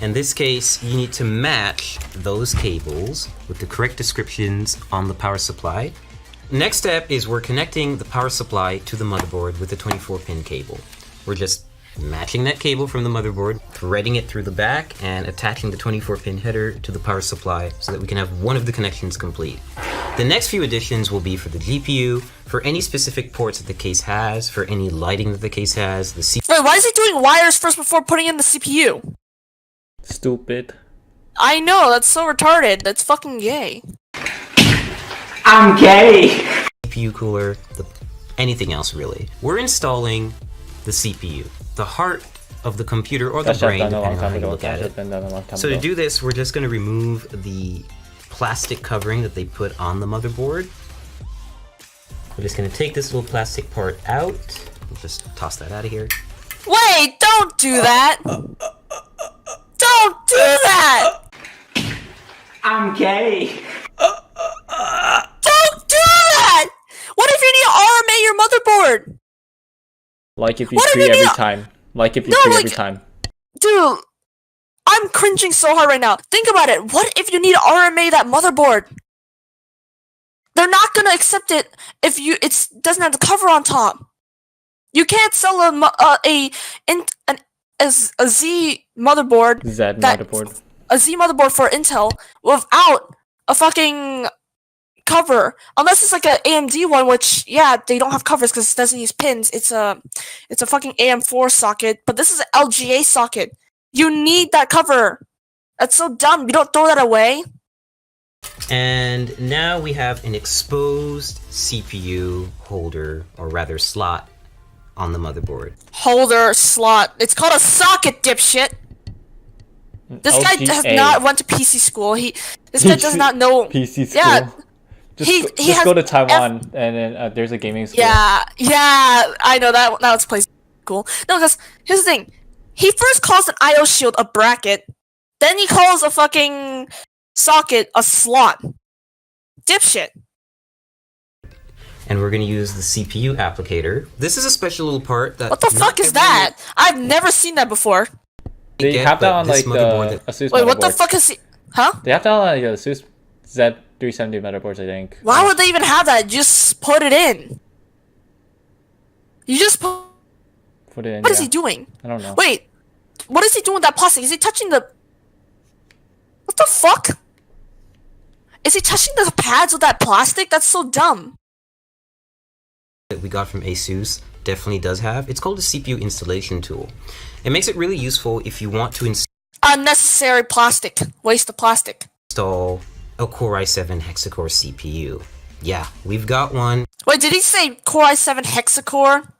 S3: In this case, you need to match those cables with the correct descriptions on the power supply. Next step is we're connecting the power supply to the motherboard with a 24-pin cable. We're just matching that cable from the motherboard, threading it through the back, and attaching the 24-pin header to the power supply so that we can have one of the connections complete. The next few additions will be for the GPU, for any specific ports that the case has, for any lighting that the case has, the
S2: Wait, why is he doing wires first before putting in the CPU?
S1: Stupid.
S2: I know, that's so retarded. That's fucking gay.
S5: I'm gay.
S3: CPU cooler, anything else really. We're installing the CPU, the heart of the computer or the
S1: That should
S3: brain,
S1: have done a long
S3: depending on
S1: time
S3: how you
S1: ago.
S3: look
S1: That
S3: at
S1: should have
S3: it.
S1: been done a long time
S3: So
S1: ago.
S3: to do this, we're just going to remove the plastic covering that they put on the motherboard. We're just going to take this little plastic part out. We'll just toss that out of here.
S2: Wait, don't do that! Don't do that!
S5: I'm gay.
S2: Don't do that! What if you need to RMA your motherboard?
S1: Like if you
S2: What do
S1: pre
S2: you
S1: every
S2: mean?
S1: time. Like if you
S2: No,
S1: pre
S2: like-
S1: every time.
S2: Dude, I'm I'm cringing so hard right now. Think about it. What if you need to RMA that motherboard? They're not gonna accept it if it doesn't have the cover on top. You can't sell a Z motherboard.
S1: Motherboard.
S2: A Z motherboard for Intel without a fucking cover, unless it's like an AMD one, which they don't have covers because it doesn't use pins. It's a fucking AM4 socket, but this is an LGA socket. You need that cover. That's so dumb. You don't throw that away.
S3: And now we have an exposed CPU holder, or rather slot, on the motherboard.
S2: Holder slot. It's called a socket, dipshit. This guy has
S1: LGA.
S2: not went to PC school. This guy does not know
S1: PC school.
S2: Yeah.
S1: Just go to Taiwan and then there's a gaming school.
S2: Yeah, I know that was place cool. No, because here's the thing. He first calls an IO shield a bracket, then he calls a fucking socket a slot. Dipshit.
S3: And we're going to use the CPU applicator. This is a special little part that...
S2: What the fuck is that? I've never seen that before.
S1: They have that on like the ASUS
S2: Wait, what the
S1: motherboards.
S2: fuck is he? Huh?
S1: They have that on like the ASUS Z370 motherboards, I think.
S2: Why would they even have that? Just put it in. You just put
S1: Put it in.
S2: What is he doing?
S1: I don't know.
S2: Wait, what is he doing with that plastic? Is he touching the... What the fuck? Is he touching the pads with that plastic? That's so dumb.
S3: That we got from ASUS definitely does have. It's called a CPU installation tool. It makes it really useful if you want to
S2: Unnecessary plastic. Waste of plastic.
S3: install a Core i7 hexa-core CPU. Yeah, we've got one.
S2: Wait, did he say Core i7 hexa-core?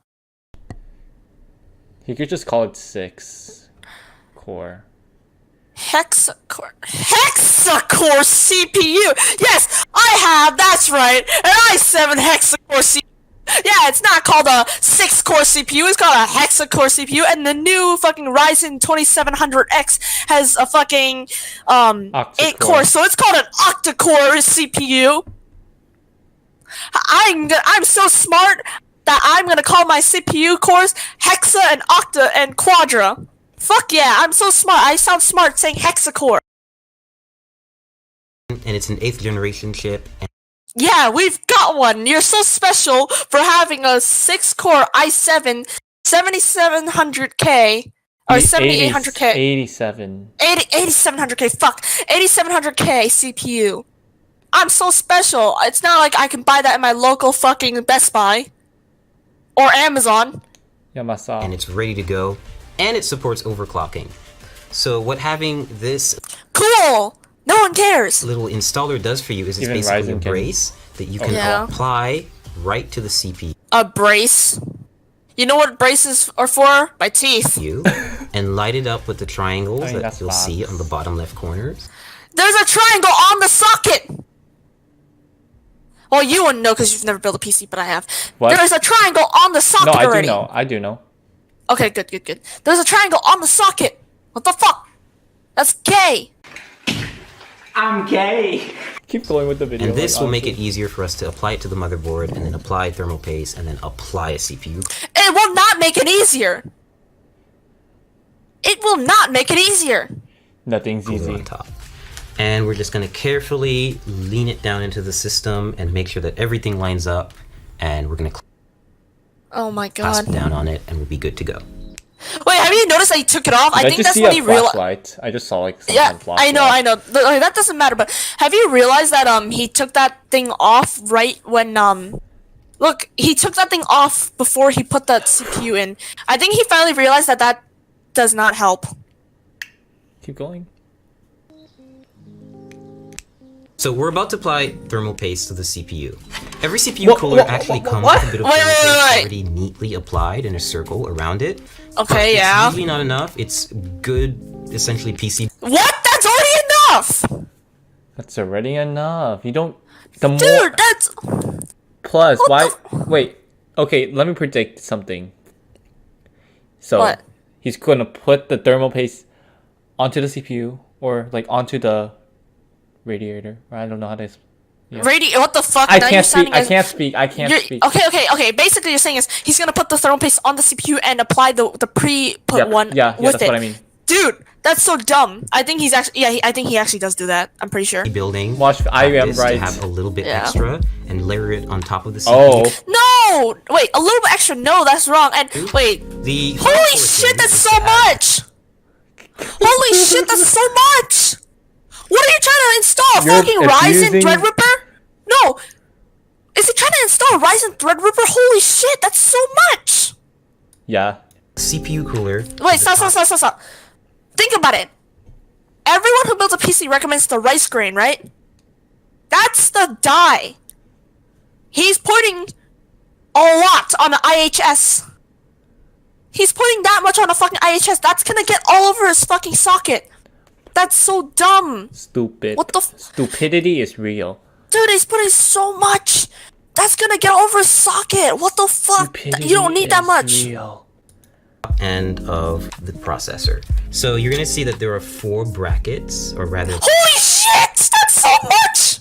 S1: He could just call it 6 core.
S2: Hexa-core. Hexa-core CPU! Yes, I have, that's right, an i7 hexa-core CPU. Yeah, it's not called a 6-core CPU, it's called a hexa-core CPU, and the new fucking Ryzen 2700X has a fucking 8 cores, so it's called an octa-core CPU. I'm so smart that I'm gonna call my CPU cores hexa and octa and quadra. Fuck yeah, I'm so smart. I sound smart saying hexa-core.
S3: And it's an 8th generation chip.
S2: Yeah, we've got one. You're so special for having a 6-core i7 7700K or 7800K. 8700K. Fuck. 8700K CPU. I'm so special. It's not like I can buy that in my local fucking Best Buy or Amazon.
S1: Yamasa.
S3: And it's ready to go. And it supports overclocking. So what having this
S2: Cool. No one cares.
S3: little installer does for you is it's
S1: Even
S3: basically a
S1: Ryzen can-
S3: brace that you can
S2: Yeah.
S3: apply right to the CPU
S2: A brace. You know what braces are for? My teeth.
S3: and light it up with the triangles
S1: I mean,
S3: that
S1: that's
S3: you'll
S1: fast.
S3: see on the bottom left corners.
S2: There's a triangle on the socket! Well, you wouldn't know because you've never built a PC, but I have.
S1: What?
S2: There's a triangle on the socket
S1: No, I do
S2: already.
S1: know. I do know.
S2: Okay, good. There's a triangle on the socket! What the fuck? That's gay!
S5: I'm gay.
S1: Keep going with the video.
S3: And this
S1: like,
S3: will make it
S1: honestly.
S3: easier for us to apply it to the motherboard and then apply thermal paste and then apply a CPU
S2: It will not make it easier! It will not make it easier!
S1: Nothing's
S3: cooler
S1: easy.
S3: on top. And we're just going to carefully lean it down into the system and make sure that everything lines up. And we're going to
S2: Oh my
S3: clasp
S2: god.
S3: down on it and we'll be good to go.
S2: Wait, have you noticed that he took it off? I
S1: Did
S2: think
S1: just
S2: that's
S1: see
S2: when
S1: a
S2: he realized.
S1: flashlight. I just saw like some
S2: Yeah,
S1: kind of flashlight.
S2: I know. Okay, that doesn't matter, but have you realized that he took that thing off right when look, he took that thing off before he put that CPU in. I think he finally realized that that does not help.
S1: Keep going.
S3: So we're about to apply thermal paste to the CPU. Every CPU cooler actually comes with a bit of
S2: Wait,
S3: thermal paste
S2: wait.
S3: already neatly applied in a circle around it.
S2: Okay,
S3: It's
S2: yeah.
S3: usually not enough. It's good, essentially PC.
S2: What? That's already enough!
S1: That's already enough. You don't. The more.
S2: Dude, that's
S1: Plus,
S2: What
S1: why?
S2: the
S1: Wait. Okay, let me predict something. So
S2: What?
S1: he's gonna put the thermal paste onto the CPU or like onto the radiator. Or I don't know how to. Yeah.
S2: what the fuck?
S1: I
S2: Now you're
S1: can't speak.
S2: sounding
S1: I
S2: as-
S1: can't speak. I can't
S2: You're,
S1: speak.
S2: okay. Basically, you're saying is he's gonna put the thermal paste on the CPU and apply the pre-put
S1: Yep,
S2: one
S1: yeah,
S2: with
S1: that's
S2: it.
S1: what I mean.
S2: Dude, that's so dumb. I think he's actually I think he actually does do that. I'm pretty sure.
S3: building.
S1: Watch, I am
S3: practice
S1: right.
S3: To have a little bit
S2: Yeah.
S3: extra and layer it on top of the CPU.
S1: Oh,
S2: No, wait, a little bit extra. No, that's wrong. And wait,
S3: The
S2: holy shit, that's so much. Holy shit, that's so much. What are you trying to install?
S1: You're
S2: Fucking Ryzen
S1: abusing-
S2: Threadripper? No. Is he trying to install Ryzen Threadripper? Holy shit, that's so much.
S1: yeah.
S3: CPU cooler.
S2: Wait, stop. Think about it. Everyone who builds a PC recommends the rice grain, right? That's the die. He's putting a lot on the IHS. He's putting that much on a fucking IHS. That's gonna get all over his fucking socket. That's so dumb.
S1: Stupid.
S2: What the
S1: Stupidity is real.
S2: Dude, he's putting so much. That's gonna get over his socket. What the fuck?
S1: Stupidity
S2: You don't need that
S1: is
S2: much.
S1: real.
S3: End of the processor. So you're gonna see that there are 4 brackets, or rather
S2: Holy shit! That's so much!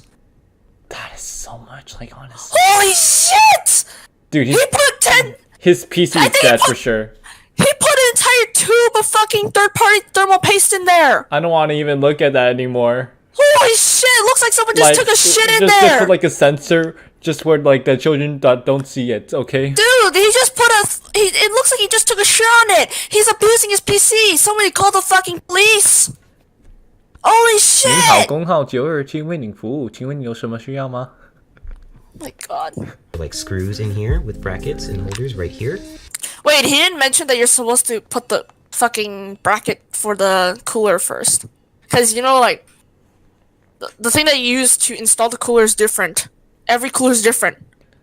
S1: That is so much, like, honestly.
S2: Holy shit!
S1: Dude,
S2: He put 10.
S1: his PC
S2: I
S1: is
S2: think he
S1: dead
S2: put-
S1: for sure.
S2: He put an entire tube of fucking third-party thermal paste in there.
S1: I don't want to even look at that anymore.
S2: Holy shit! It looks like someone just took a shit in
S1: just
S2: there.
S1: put like a sensor, just where like the children don't see it. Okay.
S2: Dude, he just put a. It looks like he just took a shit on it. He's abusing his PC. Somebody call the fucking police. Holy
S1: 您好，
S2: shit!
S1: 工号927为您服务，请问你有什么需要吗？
S2: My God.
S3: like screws in here with brackets and holders right here.
S2: Wait, he didn't mention that you're supposed to put the fucking bracket for the cooler first. Because, you know, like, the thing that you use to install the cooler is different. Every cooler is different.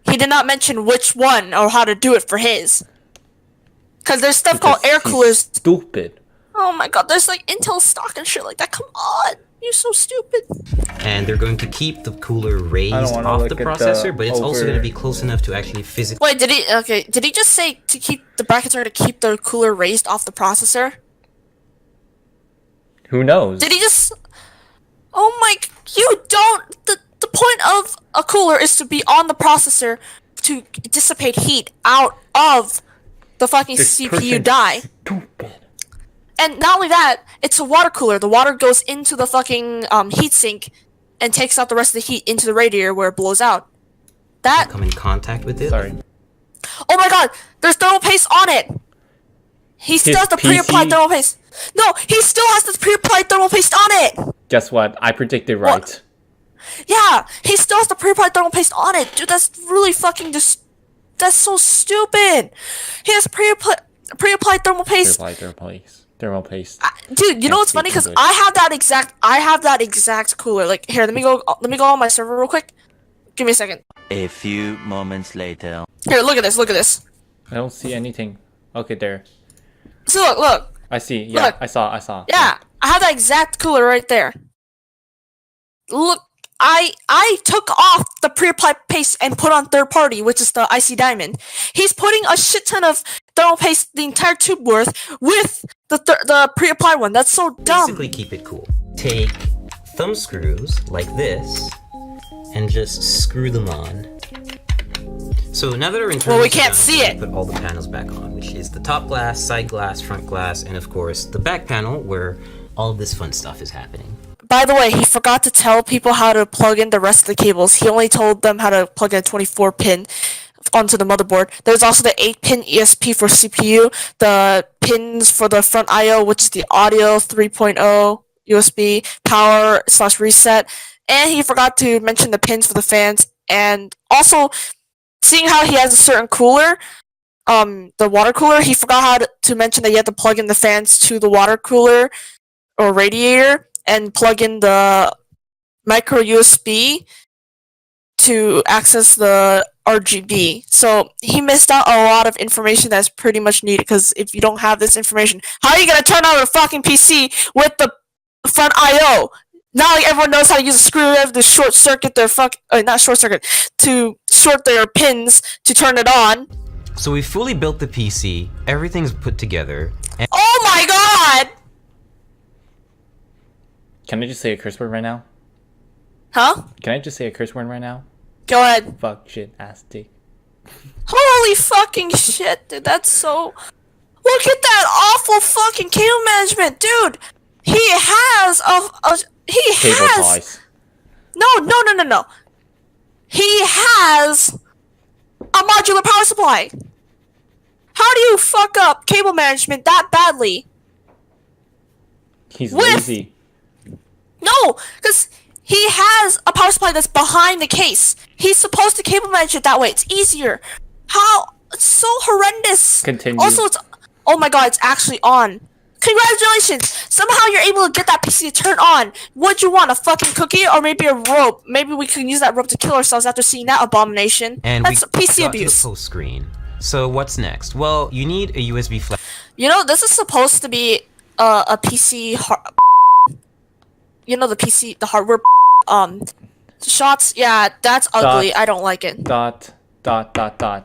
S2: He did not mention which one or how to do it for his. Because there's stuff called
S1: Because
S2: air
S1: he's
S2: coolers.
S1: Stupid.
S2: Oh my god, there's like Intel stock and shit like that. Come on. You're so stupid.
S3: And they're going to keep the cooler raised
S1: wanna
S3: off
S1: look
S3: the
S1: at the
S3: processor, but it's also
S1: over-
S3: going to be close enough to actually physically
S2: Wait, did he just say to keep the brackets are to keep the cooler raised off the processor?
S1: Who knows?
S2: Did he just? Oh my! You don't. The point of a cooler is to be on the processor to dissipate heat out of the fucking
S1: This
S2: CPU
S1: person's
S2: die.
S1: Stupid.
S2: And not only that, it's a water cooler. The water goes into the fucking heatsink and takes out the rest of the heat into the radiator where it blows out. That.
S3: come in contact with it.
S1: Sorry.
S2: Oh my god! There's thermal paste on it. He still has the pre-applied
S1: PC?
S2: thermal paste. No, he still has the pre-applied thermal paste on it.
S1: Guess what? I predicted right.
S2: What? Yeah, he still has the pre-applied thermal paste on it. Dude, that's really fucking just. That's so stupid. He has pre-applied thermal paste.
S1: Thermal paste.
S2: Dude, you know what's
S1: Can't
S2: funny?
S1: speak
S2: Because
S1: English.
S2: I have that exact cooler. Like, here, let me go on my server real quick. Give me a second.
S6: A few moments later.
S2: Here, look at this.
S1: I don't see anything. Okay, there.
S2: So look.
S1: I see. Yeah,
S2: Look.
S1: I saw.
S2: Yeah, I have that exact cooler right there. Look, I took off the pre-applied paste and put on third party, which is the IC Diamond. He's putting a shit ton of thermal paste, the entire tube worth, with the pre-applied one. That's so dumb.
S3: Basically keep it cool. Take thumb screws like this and just screw them on. So now that our internals
S2: Well, we
S3: are
S2: can't
S3: done,
S2: see
S3: we're
S2: it.
S3: gonna put all the panels back on, which is the top glass, side glass, front glass, and of course the back panel where all of this fun stuff is happening.
S2: By the way, he forgot to tell people how to plug in the rest of the cables. He only told them how to plug in a 24 pin onto the motherboard. There's also the 8-pin ESP for CPU, the pins for the front I/O, which is the audio 3.0 USB, power/reset, and he forgot to mention the pins for the fans. And also, seeing how he has a certain cooler, the water cooler, he forgot how to mention that you have to plug in the fans to the water cooler or radiator and plug in the micro USB to access the RGB. So he missed out a lot of information that's pretty much needed, because if you don't have this information, how are you gonna turn on a fucking PC with the front I/O? Not like everyone knows how to use a screwdriver to short circuit their not short circuit, to short their pins to turn it on.
S3: So we fully built the PC, everything's put together, and
S2: Oh my god!
S1: Can I just say a curse word right now?
S2: Huh?
S1: Can I just say a curse word right now?
S2: Go ahead.
S1: Fuck, shit, ass, dick.
S2: Holy fucking shit, dude, that's so... Look at that awful awful fucking cable management, dude. He has
S1: Cable ties.
S2: No. He has a modular power supply. How do you fuck up cable management that badly?
S1: He's
S2: With-
S1: lazy.
S2: No, because he has a power supply that's behind the case. He's supposed to cable manage it that way. It's easier. How? It's so horrendous.
S1: Continue.
S2: Also, it's oh my god, it's actually on. Congratulations! Somehow you're able to get that PC to turn on. What'd you want, a fucking cookie or maybe a rope? Maybe we can use that rope to kill ourselves after seeing that abomination.
S3: And
S2: That's
S3: we
S2: PC
S3: got to
S2: abuse.
S3: the post screen. So what's next? Well, you need a USB flash.
S2: You know, this is supposed to be a PC. You know the PC, the hardware. Shots. Yeah, that's ugly. I don't like it.
S1: Dot.
S2: Oh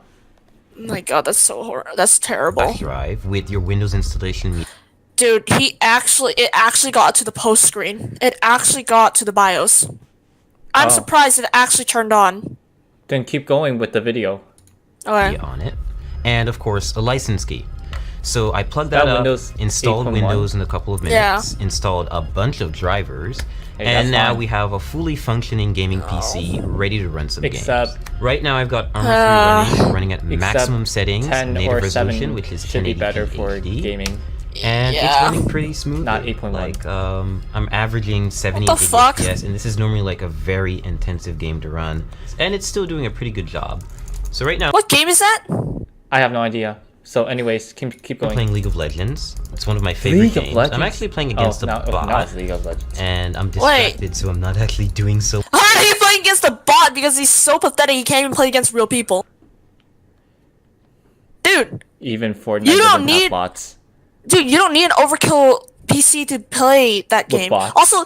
S2: my god, that's so that's terrible.
S3: drive with your Windows installation.
S2: Dude, it actually got to the post screen. It actually got to the BIOS. I'm
S1: Oh.
S2: surprised it actually turned on.
S1: Then keep going with the video.
S2: Okay.
S3: On it, and of course a license key. So I plugged that
S1: That
S3: up,
S1: Windows
S3: installed
S1: 8.1?
S3: Windows in a couple of
S2: Yeah.
S3: minutes, installed a bunch of drivers,
S1: Hey,
S3: and
S1: that's
S3: now
S1: fine.
S3: we have a fully functioning gaming PC ready to run some
S1: Except-
S3: games. Right now I've got Arma 3 running at
S1: Except
S3: maximum settings,
S1: 10
S3: native
S1: or
S3: resolution,
S1: 7
S3: which is
S1: should be
S3: 1080p
S1: better for
S3: HD,
S1: gaming.
S3: and it's
S2: Yeah.
S3: running pretty smooth.
S1: Not 8.1.
S3: Like I'm averaging 70
S2: What the fuck?
S3: FPS, and this is normally like a very intensive game to run, and it's still doing a pretty good job. So right now
S2: What game is that?
S1: I have no idea. So, anyways, keep
S3: I'm
S1: going.
S3: playing League of Legends. It's one of my favorite
S1: League of
S3: games.
S1: Legends?
S3: I'm actually playing against a
S1: now
S3: bot,
S1: it's League of Legends.
S3: and I'm distracted, so I'm not actually doing so.
S2: How are you playing against a bot because he's so pathetic he can't even play against real people? Dude,
S1: Even Fortnite
S2: You don't
S1: doesn't have
S2: need-
S1: bots.
S2: dude, you don't need an overkill PC to play that
S1: With
S2: game.
S1: bots.
S2: Also,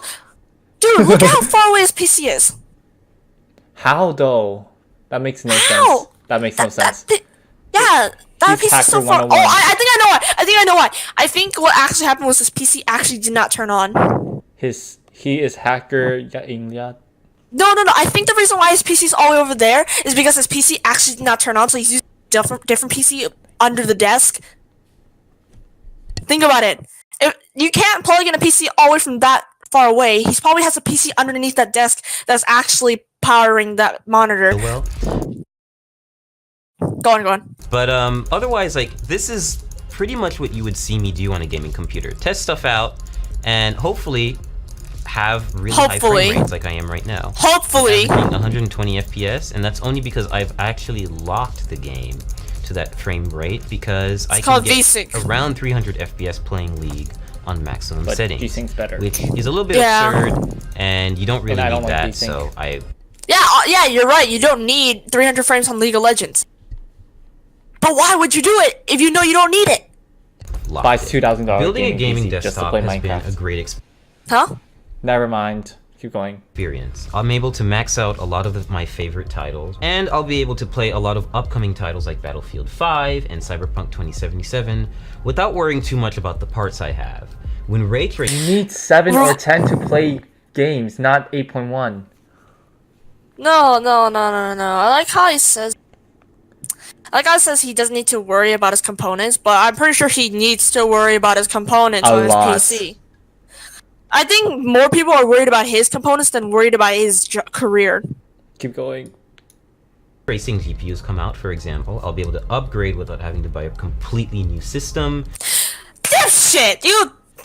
S2: dude, look at how far away his PC is.
S1: How though? That makes no
S2: How?
S1: sense. That makes no sense.
S2: Yeah, that
S1: He's
S2: PC is so
S1: Hacker
S2: far. Oh,
S1: 101.
S2: I think I know why. I know why. I think what actually happened was his PC actually did not turn on.
S1: He is hacker Yaingya.
S2: No. I think the reason why his PC is all the way over there is because his PC actually did not turn on, so he's using different PC under the desk. Think about it. If you can't plug in a PC all the way from that far away, he probably has a PC underneath that desk that's actually powering that monitor.
S3: Well,
S2: Go on.
S3: but otherwise, like this is pretty much what you would see me do on a gaming computer: test stuff out, and hopefully have really high
S2: Hopefully.
S3: frame rates like I am right now.
S2: Hopefully.
S3: Averaging 120 FPS, and that's only because I've actually locked the game to that frame rate because I can
S2: called
S3: get
S2: VSync.
S3: around 300 FPS playing League on maximum
S1: But
S3: settings,
S1: G-Sync's better.
S3: which is a little bit
S2: Yeah.
S3: absurd, and you don't really
S1: I
S3: need
S1: don't like
S3: that.
S1: V-Sync.
S3: So I
S2: Yeah, you're right. You don't need 300 frames on League of Legends. But why would you do it if you know you don't need it?
S3: locked
S1: Buys
S3: it.
S1: $2,000
S3: Building a gaming
S1: PC just to
S3: desktop
S1: play
S3: has been a
S1: Minecraft.
S3: great
S2: Huh?
S1: Never mind. Keep going.
S3: experience. I'm able to max out a lot of my favorite titles, and I'll be able to play a lot of upcoming titles like Battlefield 5 and Cyberpunk 2077 without worrying too much about the parts I have. When ray tracing
S1: You need 7 or 10 to play games, not 8.1.
S2: No. I like how he says. He doesn't need to worry about his components, but I'm pretty sure he needs to worry about his components
S1: A
S2: on his
S1: lot.
S2: PC. I think more people are worried about his components than worried about his career.
S1: Keep going.
S3: tracing GPUs come out, for example, I'll be able to upgrade without having to buy a completely new system.
S2: Dipshit!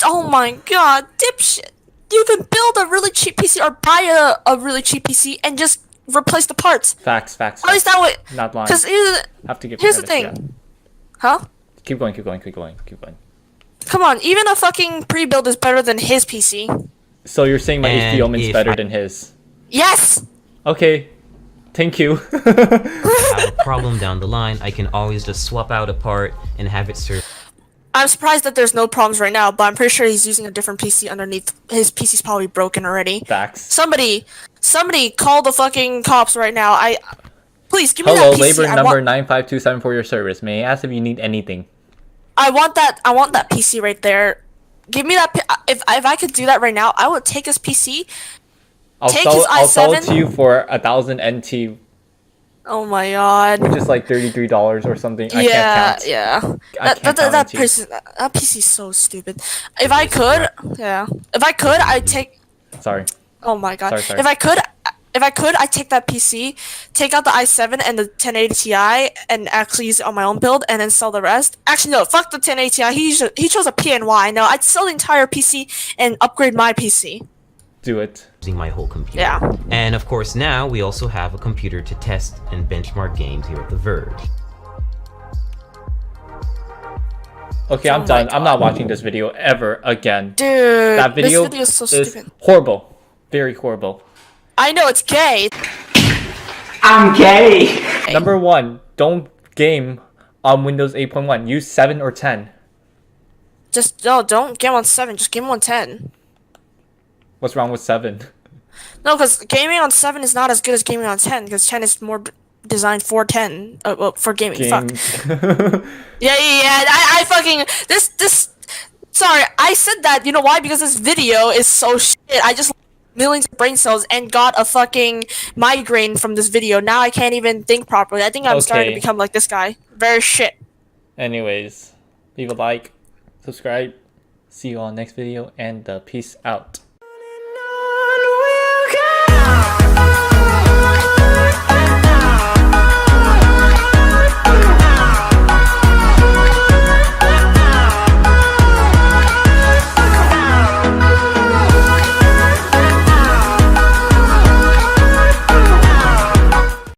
S2: Oh my god, dipshit! You can build a really cheap PC or buy a really cheap PC and just replace the parts.
S1: Facts.
S2: At least that way.
S1: Not lying.
S2: Because
S1: Have to give
S2: here's the
S1: credit,
S2: thing.
S1: yeah.
S2: Huh?
S1: Keep going.
S2: Come on, even a fucking pre-build is better than his PC.
S1: So you're saying my
S3: And
S1: HD Omen's
S3: if
S1: better
S3: I-
S1: than his?
S2: Yes!
S1: Okay. Thank you.
S3: Have a problem down the line, I can always just swap out a part and have it serve
S2: I'm surprised that there's no problems right now, but I'm pretty sure he's using a different PC underneath. His PC's probably broken already.
S1: Facts.
S2: Somebody call the fucking cops right now. Please give me
S1: Hello,
S2: that PC.
S1: labor
S2: I
S1: number
S2: want,
S1: 95274 for your service. May I ask if you need anything?
S2: I want that PC right there. Give me that. If I could do that right now, I would take his PC.
S1: I'll
S2: Take
S1: sell,
S2: his
S1: I'll sell it
S2: i7.
S1: to you for 1,000 NT
S2: Oh my god.
S1: which is like $33 or something. I
S2: Yeah,
S1: can't count.
S2: yeah.
S1: I
S2: That
S1: can't
S2: that, that,
S1: count
S2: that
S1: it.
S2: person that PC is so stupid. If I could, yeah. If I could, I'd take.
S1: Sorry.
S2: Oh my god.
S1: Sorry.
S2: If I could, I'd take that PC, take out the i7 and the 1080 Ti, and actually use it on my own build, and then sell the rest. Actually, no. Fuck the 1080 Ti. He chose a PNY. No, I'd sell the entire PC and upgrade my PC.
S1: Do it.
S3: Using my whole computer.
S2: Yeah.
S3: And of course now we also have a computer to test and benchmark games here at the Verge.
S1: Okay, I'm
S2: my
S1: done. I'm not
S2: God.
S1: watching this video ever again.
S2: Dude,
S1: That video,
S2: this video is so
S1: is
S2: stupid.
S1: horrible. Very horrible.
S2: I know it's gay.
S5: I'm gay.
S1: Number 1, don't game on Windows 8.1. Use 7 or 10.
S2: Don't game on 7. Just game on 10.
S1: What's wrong with 7?
S2: No, because gaming on 7 is not as good as gaming on 10, because 10 is more designed for 10. Well, for gaming. Fuck. Yeah. I fucking this. Sorry, I said that. You know why? Because this video is so shit. I just millions of brain cells and got a fucking migraine from this video. Now I can't even think properly. I think I'm starting to
S1: Okay.
S2: become like this guy. Very shit.
S1: Anyways, leave a like, subscribe. See you all next video, and peace out.